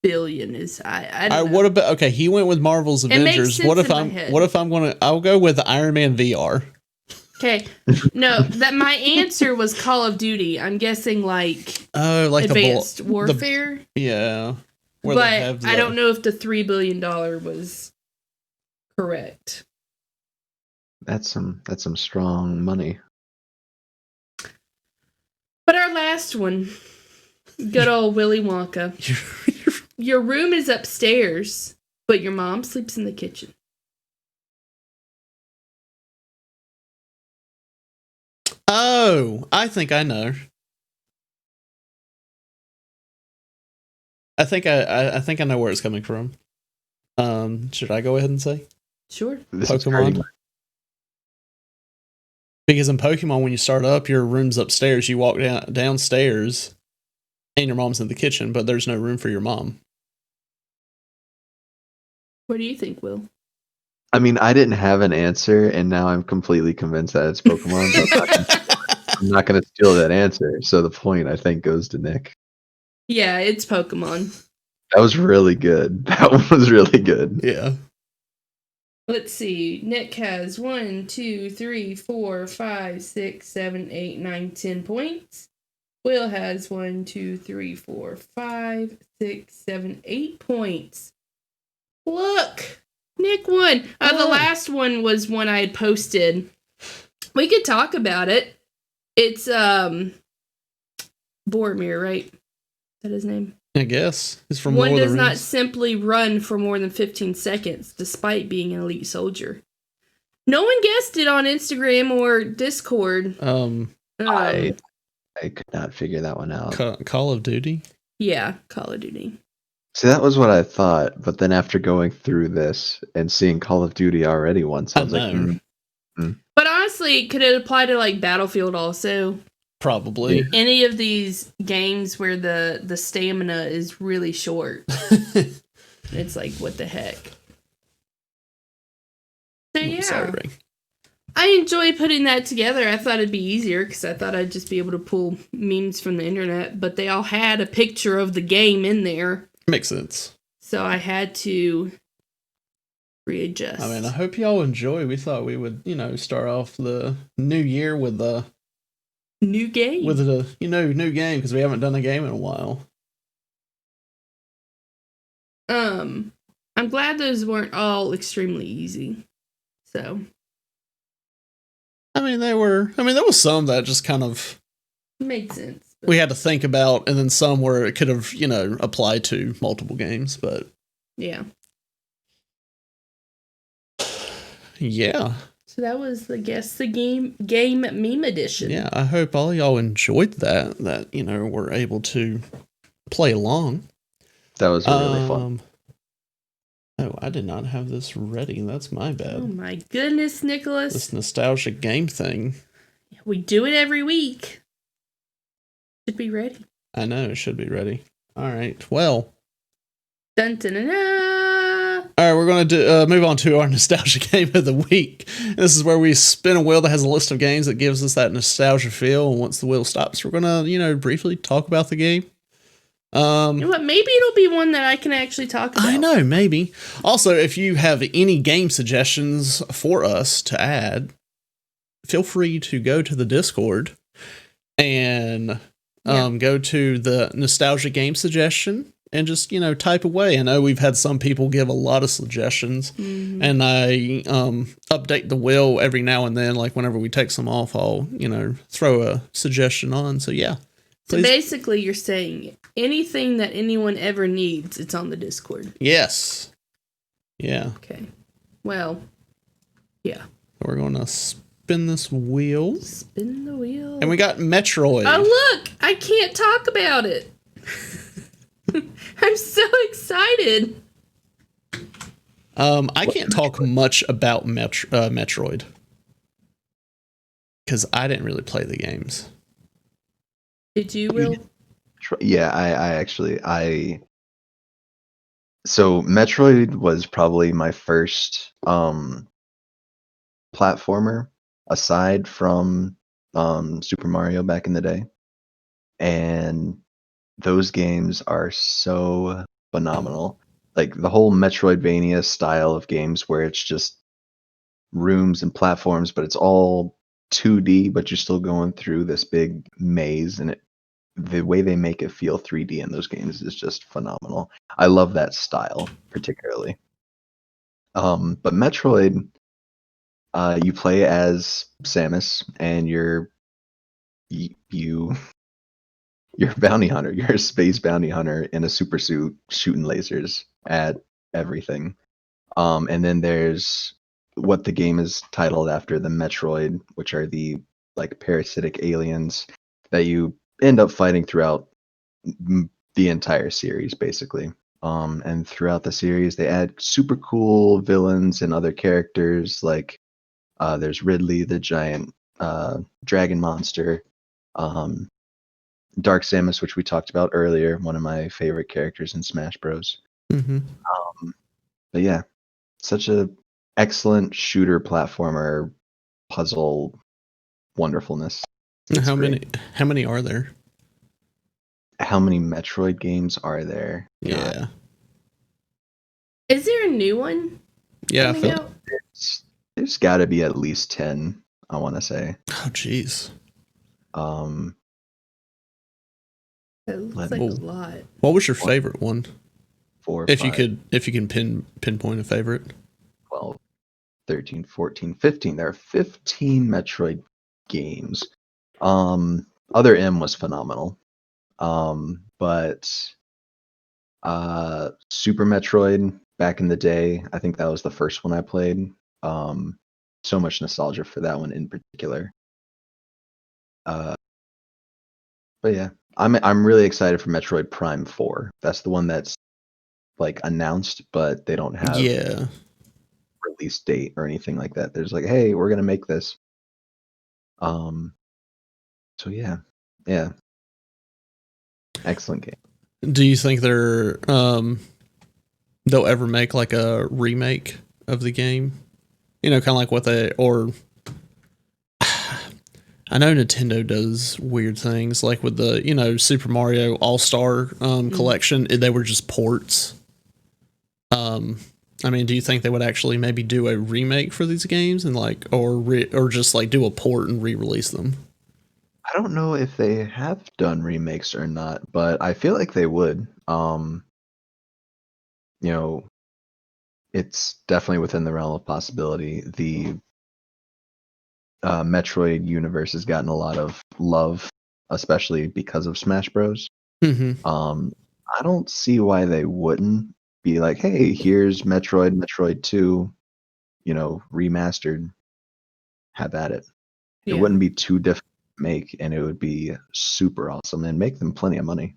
billion is. I don't know. What about? Okay, he went with Marvel's Avengers. Sense What if in my head. What if I'm gonna? I'll go with Iron Man VR. Okay, no, that my answer was Call of Duty. I'm guessing like Advanced Warfare. Yeah, but I don't know if the $3 billion was correct. That's some strong money. But our last one, good old Willy Wonka. Your room is upstairs, but your mom sleeps in the kitchen. Oh, I think I know. I think I know where it's coming from. Should I go ahead and say? Sure. Pokemon. Because in Pokemon, when you start up, your room's upstairs. You walk downstairs, and your mom's in the kitchen, but there's no room for your mom. What do you think, Will? I mean, I didn't have an answer, and now I'm completely convinced that it's Pokemon. I'm not going to steal that answer. So the point, I think, goes to Nick. Yeah, it's Pokemon. That was really good. That one was really good. Yeah. Let's see. Nick has 1, 2, 3, 4, 5, 6, 7, 8, 9, 10 points. Will has 1, 2, 3, 4, 5, 6, 7, 8 points. Look! Nick won. The last one was one I had posted. We could talk about it. It's, Boromir, right? Is that his name? I guess. It's from One Lord of does the not Rings. simply run for more than 15 seconds, despite being an elite soldier. No one guessed it on Instagram or Discord. I could not figure that one out. Call of Duty? Yeah, Call of Duty. See, that was what I thought, but then after going through this and seeing Call of Duty already once, I was like, But honestly, could it apply to like Battlefield also? Probably. Yeah. Any of these games where the stamina is really short. It's like, what the heck? So yeah. Sorry, Ray. I enjoy putting that together. I thought it'd be easier because I thought I'd just be able to pull memes from the internet, but they all had a picture of the game in there. Makes sense. So I had to readjust. I mean, I hope y'all enjoy. We thought we would, start off the new year with a new game. With a, new game because we haven't done a game in a while. I'm glad those weren't all extremely easy. So. I mean, there was some that just kind of made sense. We had to think about, and then some where it could have, applied to multiple games, but yeah. Yeah. So that was the game meme edition. Yeah, I hope all y'all enjoyed that were able to play along. That was really fun. Oh, I did not have this ready. That's my bad. Oh my goodness, Nicholas. This nostalgic game thing. We do it every week. Should be ready. I know, it should be ready. All right, well. Dun, dun, dun, dun. All right, we're going to move on to our nostalgia game of the week. This is where we spin a wheel that has a list of games that gives us that nostalgia feel. And once the wheel stops, we're going to, briefly talk about the game. You know what? Maybe it'll be one that I can actually talk about. I know, maybe. Also, if you have any game suggestions for us to add, feel free to go to the Discord and go to the nostalgia game suggestion and just, type away. I know we've had some people give a lot of suggestions, and I update the wheel every now and then. Like whenever we take some off, I'll, throw a suggestion on. So yeah. So basically you're saying anything that anyone ever needs, it's on the Discord. Yes. Yeah. Okay. Well, yeah. We're going to spin this wheel. Spin the wheel. And we got Metroid. Oh, look! I can't talk about it. I'm so excited. I can't talk much about Metroid. Because I didn't really play the games. Did you, Will? Yeah, so Metroid was probably my first platformer aside from Super Mario back in the day. And those games are so phenomenal. Like the whole Metroidvania style of games where it's just rooms and platforms, but it's all 2D, but you're still going through this big maze, and the way they make it feel 3D in those games is just phenomenal. I love that style particularly. But Metroid, you play as Samus, and you're a bounty hunter. You're a space bounty hunter in a super suit shooting lasers at everything. And then there's what the game is titled after, the Metroid, which are the like parasitic aliens that you end up fighting throughout the entire series, basically. And throughout the series, they add super cool villains and other characters. Like there's Ridley, the giant dragon monster. Dark Samus, which we talked about earlier, one of my favorite characters in Smash Bros. Mm-hmm. But yeah, such a excellent shooter platformer puzzle wonderfulness. How many are there? How many Metroid games are there? Yeah. God. Is there a new one? Yeah, there's got to be at least 10, I want to say. Oh, jeez. That looks Let like me- a lot. What was your favorite one? 4, If 5, you can pinpoint a favorite. 12, 13, 14, 15. There are 15 Metroid games. Other M was phenomenal. But Super Metroid back in the day, I think that was the first one I played. So much nostalgia for that one in particular. But yeah, I'm really excited for Metroid Prime 4. That's the one that's like announced, but they don't have Yeah. release date or anything like that. There's like, hey, we're gonna make this. So yeah, excellent game. Do you think they'll ever make like a remake of the game? You know, kind of like what I know Nintendo does weird things like with the, Super Mario All-Star collection, they were just ports. I mean, do you think they would actually maybe do a remake for these games and like or just like do a port and re-release them? I don't know if they have done remakes or not, but I feel like they would. You know, it's definitely within the realm of possibility. The Metroid universe has gotten a lot of love, especially because of Smash Bros. Mm-hmm. I don't see why they wouldn't be like, hey, here's Metroid 2, remastered. Have at it. It Yeah. wouldn't be too difficult to make, and it would be super awesome and make them plenty of money.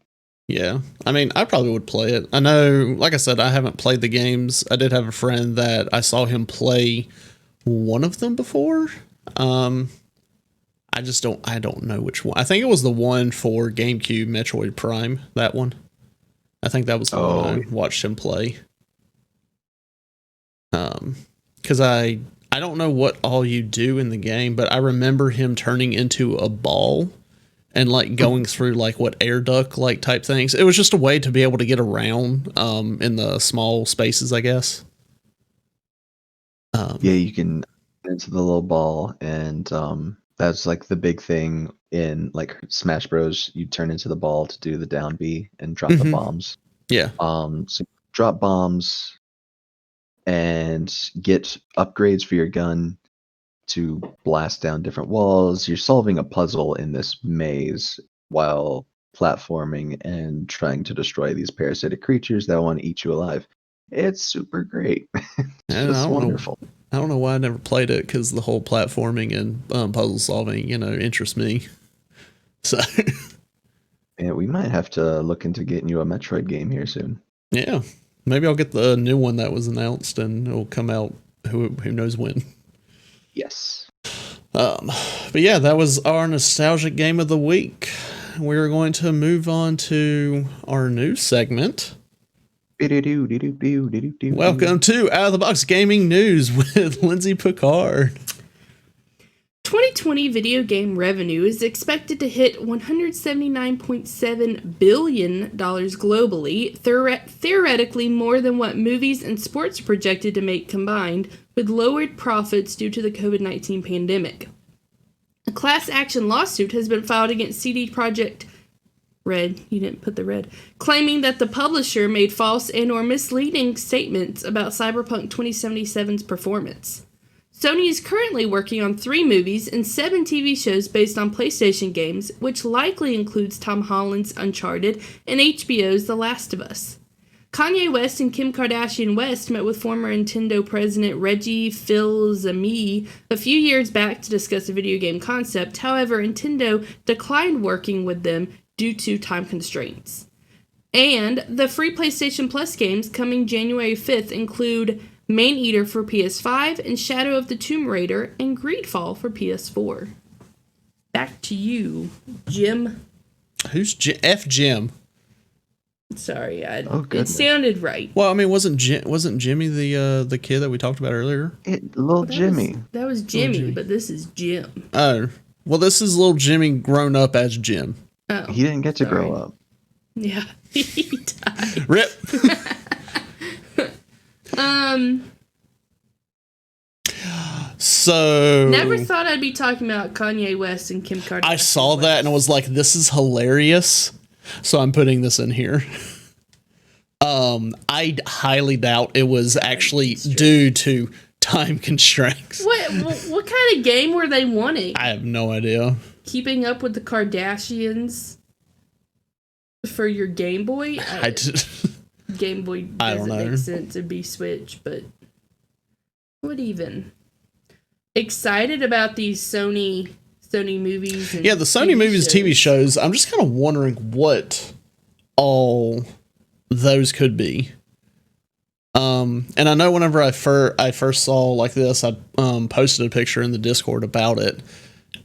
Yeah. I mean, I probably would play it. I know, like I said, I haven't played the games. I did have a friend that I saw him play one of them before. I don't know which one. I think it was the one for GameCube, Metroid Prime, that one. I think that was the one I watched him play. Because I don't know what all you do in the game, but I remember him turning into a ball and like going through like what air duct like type things. It was just a way to be able to get around in the small spaces, I guess. Yeah, you can get into the little ball, and that's like the big thing in like Smash Bros. You turn into the ball to do the down B and drop the bombs. Yeah. So drop bombs and get upgrades for your gun to blast down different walls. You're solving a puzzle in this maze while platforming and trying to destroy these parasitic creatures that want to eat you alive. It's super great. It's just wonderful. I don't know why I never played it, because the whole platforming and puzzle solving, interests me. So Yeah, we might have to look into getting you a Metroid game here soon. yeah, maybe I'll get the new one that was announced, and it'll come out who knows when. Yes. But yeah, that was our nostalgic game of the week. We're going to move on to our new segment. Welcome to Out of the Box Gaming News with Lindsay Picard. 2020 video game revenue is expected to hit $179.7 billion globally, theoretically more than what movies and sports are projected to make combined, with lowered profits due to the COVID-19 pandemic. A class action lawsuit has been filed against CD Projekt Red, you didn't put the red, claiming that the publisher made false and or misleading statements about Cyberpunk 2077's performance. Sony is currently working on 3 movies and 7 TV shows based on PlayStation games, which likely includes Tom Holland's Uncharted and HBO's The Last of Us. Kanye West and Kim Kardashian West met with former Nintendo president Reggie Fils-Aimé a few years back to discuss a video game concept. However, Nintendo declined working with them due to time constraints. And the free PlayStation Plus games coming January 5th include Man Eater for PS5 and Shadow of the Tomb Raider and Greedfall for PS4. Back to you, Jim. Who's Jim? Sorry, it goodness. sounded right. Well, I mean, wasn't Jimmy the kid that we talked about earlier? Little Jimmy. That was Jimmy, but this is Jim. Oh, well, this is little Jimmy grown up as Jim. Oh, He didn't get to grow up. yeah, he died. Rip. So Never thought I'd be talking about Kanye West and Kim Kardashian. I saw that and I was like, this is hilarious. So I'm putting this in here. I highly doubt it was actually due to time constraints. What kind of game were they wanting? I have no idea. Keeping up with the Kardashians for your Game Boy? Game Boy doesn't make sense. It'd be Switch, but what even? Excited about these Sony movies. And yeah, the Sony movies, TV shows. I'm just kind of wondering what all those could be. And I know whenever I first saw like this, I posted a picture in the Discord about it.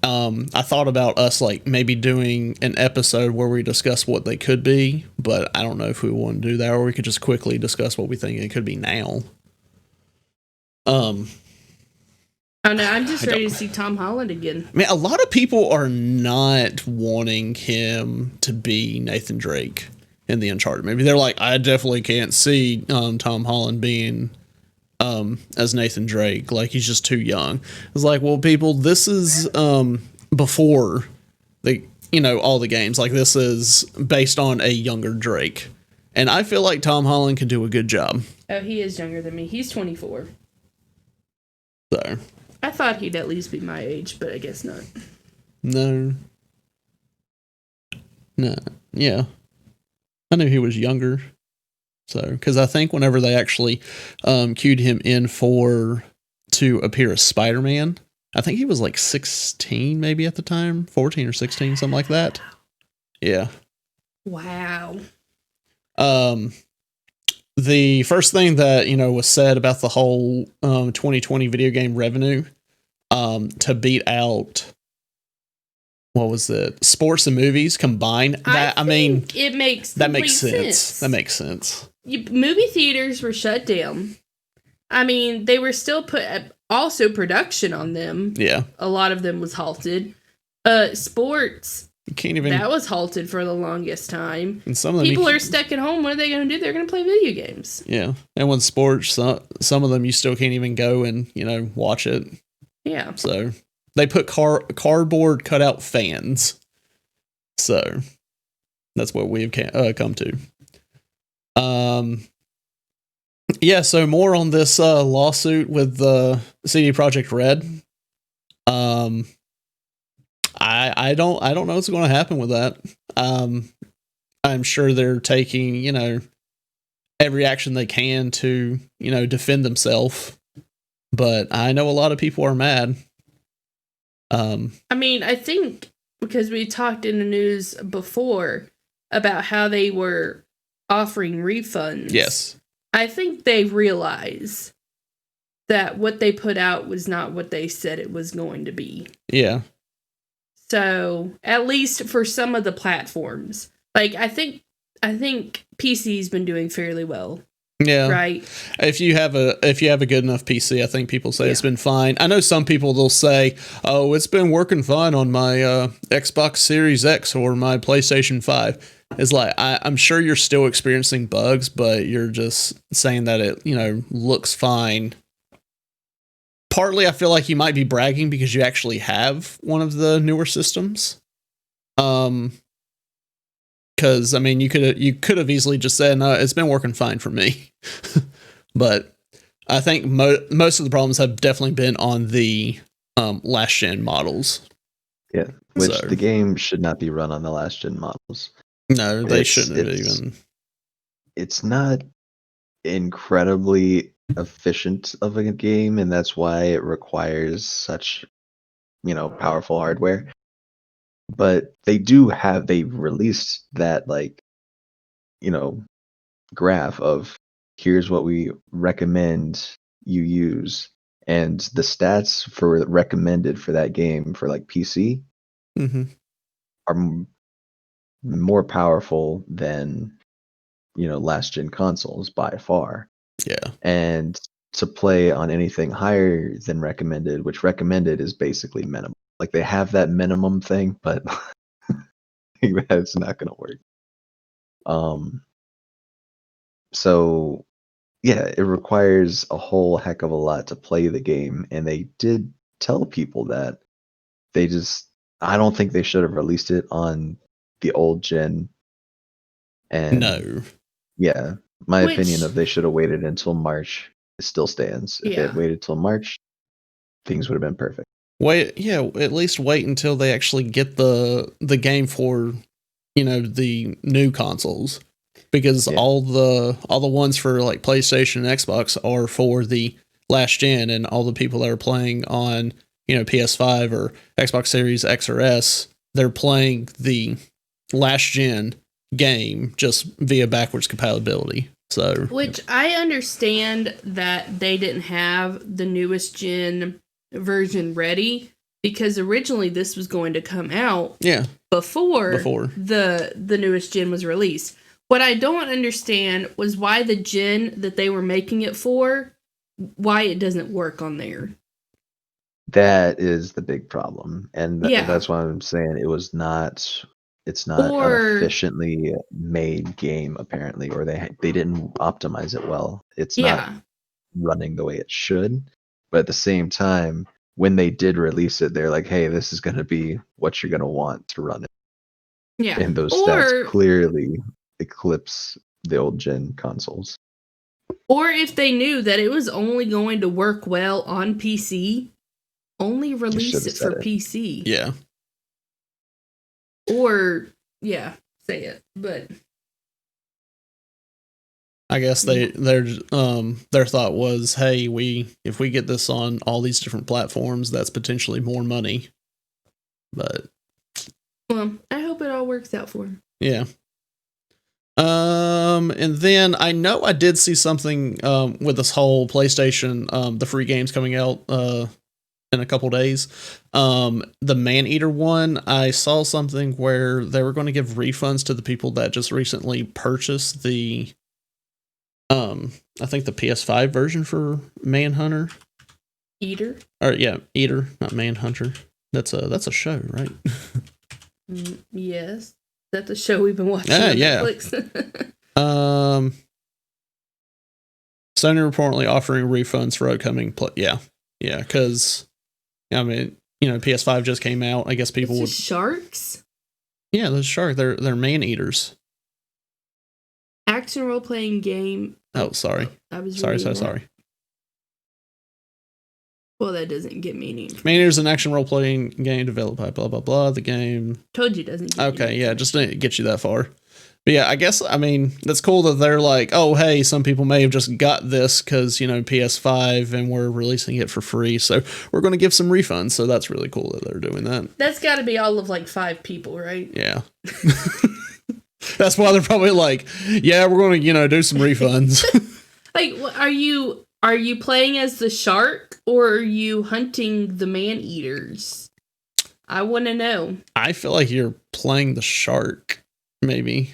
I thought about us like maybe doing an episode where we discuss what they could be, but I don't know if we want to do that, or we could just quickly discuss what we think it could be now. I know, I'm just ready to see Tom Holland again. I mean, a lot of people are not wanting him to be Nathan Drake in the Uncharted movie. They're like, I definitely can't see Tom Holland being as Nathan Drake. Like, he's just too young. It's like, well, people, this is before all the games. Like, this is based on a younger Drake. And I feel like Tom Holland could do a good job. Oh, he is younger than me. He's 24. So I thought he'd at least be my age, but I guess not. No. Yeah. I knew he was younger. So, because I think whenever they actually queued him in to appear as Spider-Man, I think he was like 16 maybe at the time, 14 or 16, something like that. Yeah. Wow. The first thing that, was said about the whole 2020 video game revenue to beat out, what was it? Sports and movies combined. That it makes that makes sense. That makes sense. Movie theaters were shut down. I mean, they were still also production on them. Yeah. A lot of them was halted. Sports, you can't even. That was halted for the longest time. And some of them people are stuck at home. What are they going to do? They're going to play video games. Yeah. And with sports, some of them you still can't even go and, watch it. Yeah. So they put cardboard cutout fans. So that's what we've come to. Yeah, so more on this lawsuit with the CD Projekt Red. I don't know what's going to happen with that. I'm sure they're taking, every action they can to, defend themselves. But I know a lot of people are mad. I mean, I think because we talked in the news before about how they were offering refunds. Yes. I think they realize that what they put out was not what they said it was going to be. Yeah. So, at least for some of the platforms. Like, I think PC's been doing fairly well. Yeah. Right. If you have a good enough PC, I think people say it's been fine. I know some people, they'll say, "Oh, it's been working fine on my Xbox Series X or my PlayStation 5." It's like, I'm sure you're still experiencing bugs, but you're just saying that it, looks fine. Partly, I feel like you might be bragging because you actually have one of the newer systems. Because you could have easily just said, "No, it's been working fine for me." But I think most of the problems have definitely been on the last gen models. Yeah, which the game should not be run on the last gen models. No, they shouldn't have even. It's not incredibly efficient of a game, and that's why it requires such, powerful hardware. But they released that, graph of here's what we recommend you use, and the stats for recommended for that game for PC are more powerful than last gen consoles by far. Yeah. And to play on anything higher than recommended, which recommended is basically minimum. Like, they have that minimum thing, but that's not going to work. So yeah, it requires a whole heck of a lot to play the game, and they did tell people that I don't think they should have released it on the old gen And No. yeah, my opinion Which- of they should have waited until March still stands. If they had Yeah. waited till March, things would have been perfect. At least wait until they actually get the game for, the new consoles. Because Yeah. all the ones for like PlayStation and Xbox are for the last gen, and all the people that are playing on, PS5 or Xbox Series X or S, they're playing the last gen game just via backwards compatibility. So, Which I understand that they didn't have the newest gen version ready, because originally this was going to come out before the newest gen was released. What I don't understand was why the gen that they were making it for, why it doesn't work on there. That is the big problem, and Yeah. that's why I'm saying it's not an efficiently made game, apparently, or they didn't optimize it well. It's not running the way it should. But at the same time, when they did release it, they're like, hey, this is going to be what you're going to want to run it. Yeah. And those stats clearly eclipse the old gen consoles. Or if they knew that it was only going to work well on PC, only release it for PC. Yeah. Or, say it. But I guess their thought was, hey, if we get this on all these different platforms, that's potentially more money. But well, I hope it all works out for him. Yeah. And then I know I did see something with this whole PlayStation, the free games coming out in a couple days. The Maneater one, I saw something where they were going to give refunds to the people that just recently purchased the I think the PS5 version for Manhunter. Eater? Or Eater, not Manhunter. That's a show, right? Yes. That's the show we've been watching on Netflix. Sony reportedly offering refunds for upcoming because I mean, PS5 just came out. I guess people would sharks? Yeah, those sharks. They're man eaters. Action role playing game. Oh, sorry. I was sorry. Well, that doesn't get meaning. Man-Eater's an action role-playing game developed by blah, blah, blah. The game... Told you it doesn't get Okay, yeah, just didn't get you that far. But yeah, I guess, I mean, that's cool that they're like, oh, hey, some people may have just got this because, PS5 and we're releasing it for free, so we're going to give some refunds. So that's really cool that they're doing that. That's got to be all of, 5 people, right? Yeah. That's why they're probably like, yeah, we're going to, do some refunds. Are you playing as the shark, or are you hunting the man-eaters? I want to know. I feel like you're playing the shark, maybe.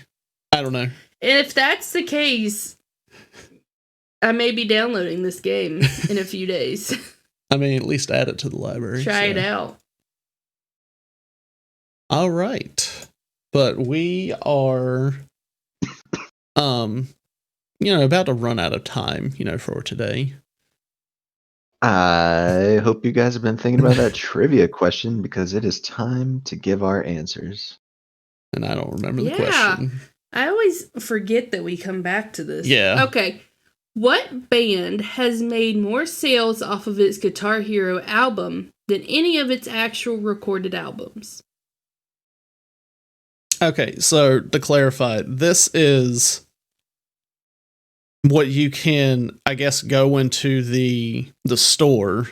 I don't know. If that's the case, I may be downloading this game in a few days. I mean, at least add it to the library. Try it out. All right. But we are... about to run out of time, for today. I hope you guys have been thinking about that trivia question, because it is time to give our answers. And I don't remember the question. I always forget that we come back to this. Yeah. Okay. What band has made more sales off of its Guitar Hero album than any of its actual recorded albums? Okay, so to clarify, this is what you can, I guess, go into the store.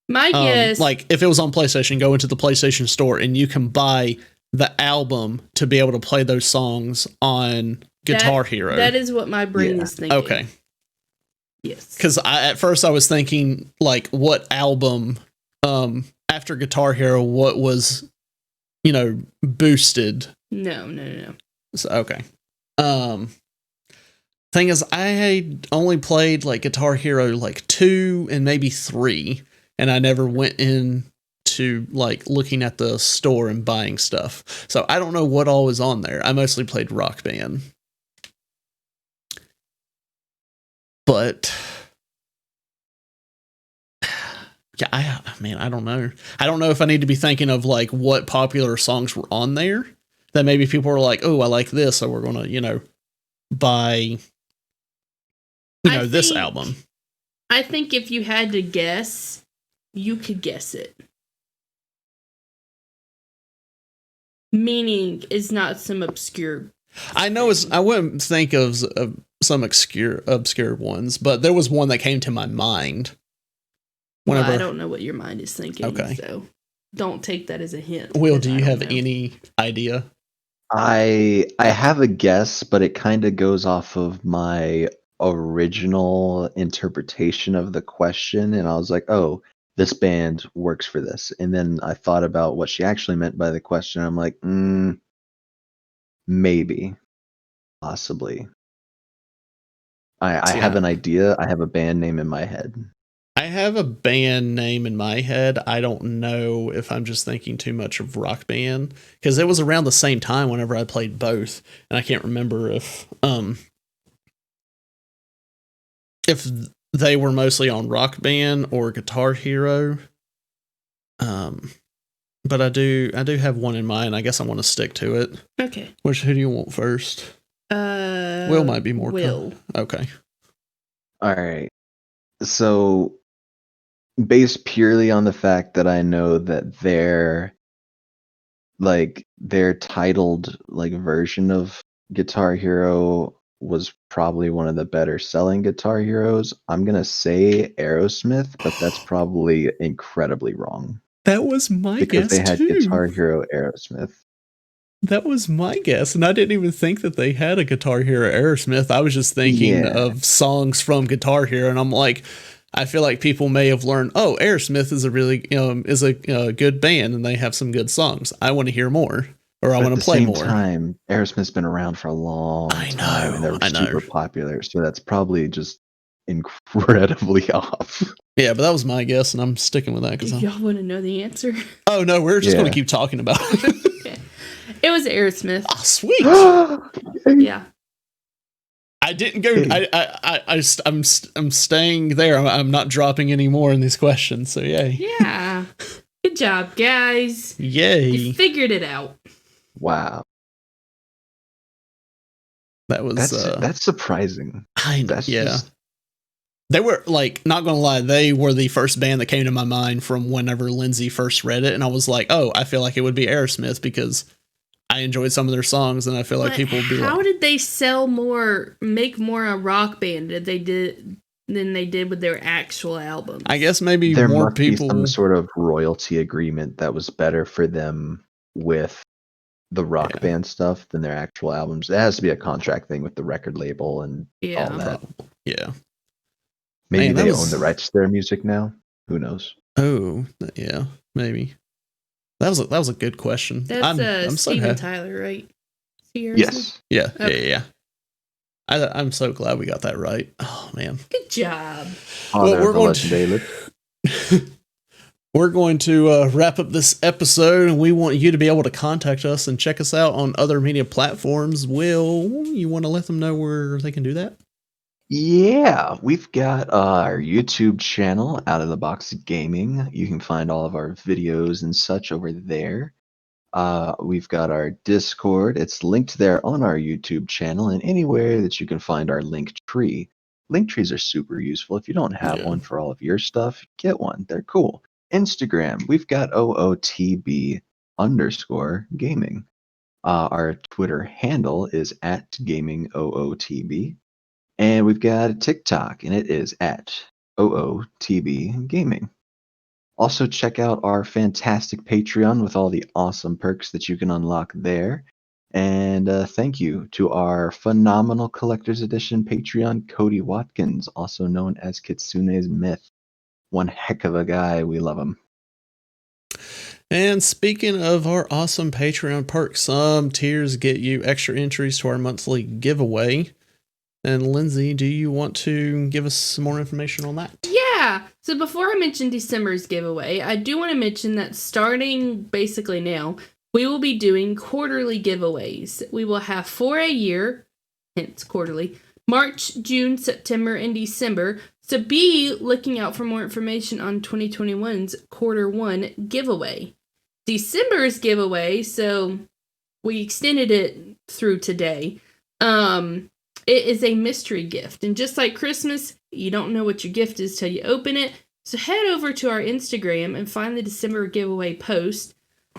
My guess... like, if it was on PlayStation, go into the PlayStation store and you can buy the album to be able to play those songs on Guitar Hero. That is what my brain is thinking. Okay. Yes. Because at first I was thinking, what album, after Guitar Hero, what was, boosted? No. So, okay. Thing is, I had only played Guitar Hero 2 and maybe 3, and I never went in to looking at the store and buying stuff. So I don't know what all was on there. I mostly played Rock Band. But yeah, I don't know. I don't know if I need to be thinking of what popular songs were on there. that maybe people are like, oh, I like this, so we're going to, buy, this album. I think if you had to guess, you could guess it. Meaning is not some obscure. I know I wouldn't think of some obscure ones, but there was one that came to my mind. Well, I don't know what your mind is thinking. Okay. So don't take that as a hint. Will, do you have any idea? I have a guess, but it kind of goes off of my original interpretation of the question, and I was like, oh, this band works for this. And then I thought about what she actually meant by the question. I'm like, maybe, possibly. I have an idea. I have a band name in my head. I have a band name in my head. I don't know if I'm just thinking too much of Rock Band, because it was around the same time whenever I played both, and I can't remember if they were mostly on Rock Band or Guitar Hero. But I do have one in mind. I guess I want to stick to it. Okay. Who do you want first? Will might be more. Will. Okay. All right. So, based purely on the fact that I know that their titled version of Guitar Hero was probably one of the better selling Guitar Heroes, I'm gonna say Aerosmith, but that's probably incredibly wrong. That was my guess because they had too. Guitar Hero Aerosmith. That was my guess, and I didn't even think that they had a Guitar Hero Aerosmith. I was just thinking of songs from Guitar Hero, and I'm like, I feel like people may have learned, oh, Aerosmith is a really good band, and they have some good songs. I want to hear more, or I want to play more. At the same time, Aerosmith's been around for a long time, and they're super popular, so that's probably just incredibly off. Yeah, but that was my guess, and I'm sticking with that. Do y'all want to know the answer? Oh, no, we're just going to keep talking about it. It was Aerosmith. Oh, sweet. Yeah. I didn't go. I'm staying there. I'm not dropping any more in these questions. So yay. Yeah. Good job, guys. Yay. You figured it out. Wow. That was that's surprising. They were not gonna lie, they were the first band that came to my mind from whenever Lindsay first read it, and I was like, oh, I feel like it would be Aerosmith because I enjoyed some of their songs, and I feel like people would be how did they make more a Rock Band than they did with their actual albums? I guess maybe there more must people be some sort of royalty agreement that was better for them with the Rock Band stuff than their actual albums. It has to be a contract thing with the record label and all that. Yeah. Maybe they own the rights to their music now. Who knows? Oh, yeah, maybe. That was a good question. That's Steven Tyler, right? Yes. Yeah, okay. Yeah. I'm so glad we got that right. Oh man, good job. We're going to wrap up this episode, and we want you to be able to contact us and check us out on other media platforms. Will, you want to let them know where they can do that? Yeah, we've got our YouTube channel, Out of the Box Gaming. You can find all of our videos and such over there. We've got our Discord. It's linked there on our YouTube channel and anywhere that you can find our link tree. Link trees are super useful. If you don't have one for all of your stuff, get one. They're cool. Instagram, we've got OOTB_gaming. Our Twitter handle is @GamingOOTB. And we've got a TikTok, and it is @OOTB Gaming. Also, check out our fantastic Patreon with all the awesome perks that you can unlock there. And thank you to our phenomenal Collector's Edition Patreon, Cody Watkins, also known as Kitsune's Myth. One heck of a guy. We love him. And speaking of our awesome Patreon perks, some tiers get you extra entries to our monthly giveaway. And Lindsay, do you want to give us some more information on that? Yeah. So before I mention December's giveaway, I do want to mention that starting basically now, we will be doing quarterly giveaways. We will have 4 a year, hence quarterly, March, June, September, and December. So be looking out for more information on 2021's quarter 1 giveaway. December's giveaway, so we extended it through today. It is a mystery gift. And just like Christmas, you don't know what your gift is till you open it. So head over to our Instagram and find the December giveaway post,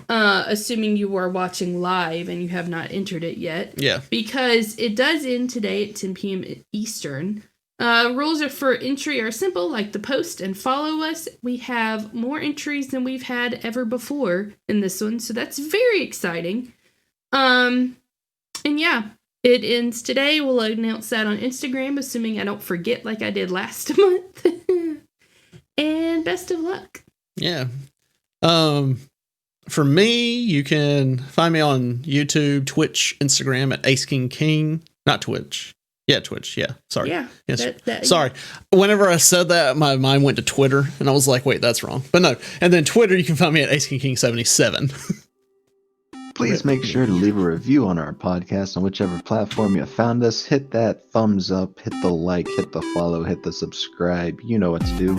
assuming you are watching live and you have not entered it yet. Yeah. Because it does end today at 10 p.m. Eastern. Rules for entry are simple, like the post and follow us. We have more entries than we've had ever before in this one, so that's very exciting. And yeah, it ends today. We'll announce that on Instagram, assuming I don't forget like I did last month. And best of luck. Yeah. For me, you can find me on YouTube, Twitch, Instagram at Ace King King. Not Twitch. Yeah, Twitch. Yeah. Sorry. Yeah. Yes. Sorry. Whenever I said that, my mind went to Twitter, and I was like, wait, that's wrong. But no. And then Twitter, you can find me at Ace King King 77. Please make sure to leave a review on our podcast on whichever platform you found us. Hit that thumbs up, hit the like, hit the follow, hit the subscribe. You know what to do.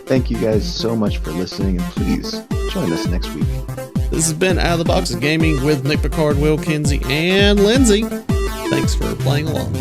Thank you guys so much for listening, and please join us next week. This has been Out of the Box of Gaming with Nick Picard, Will Kinsey, and Lindsay. Thanks for playing along.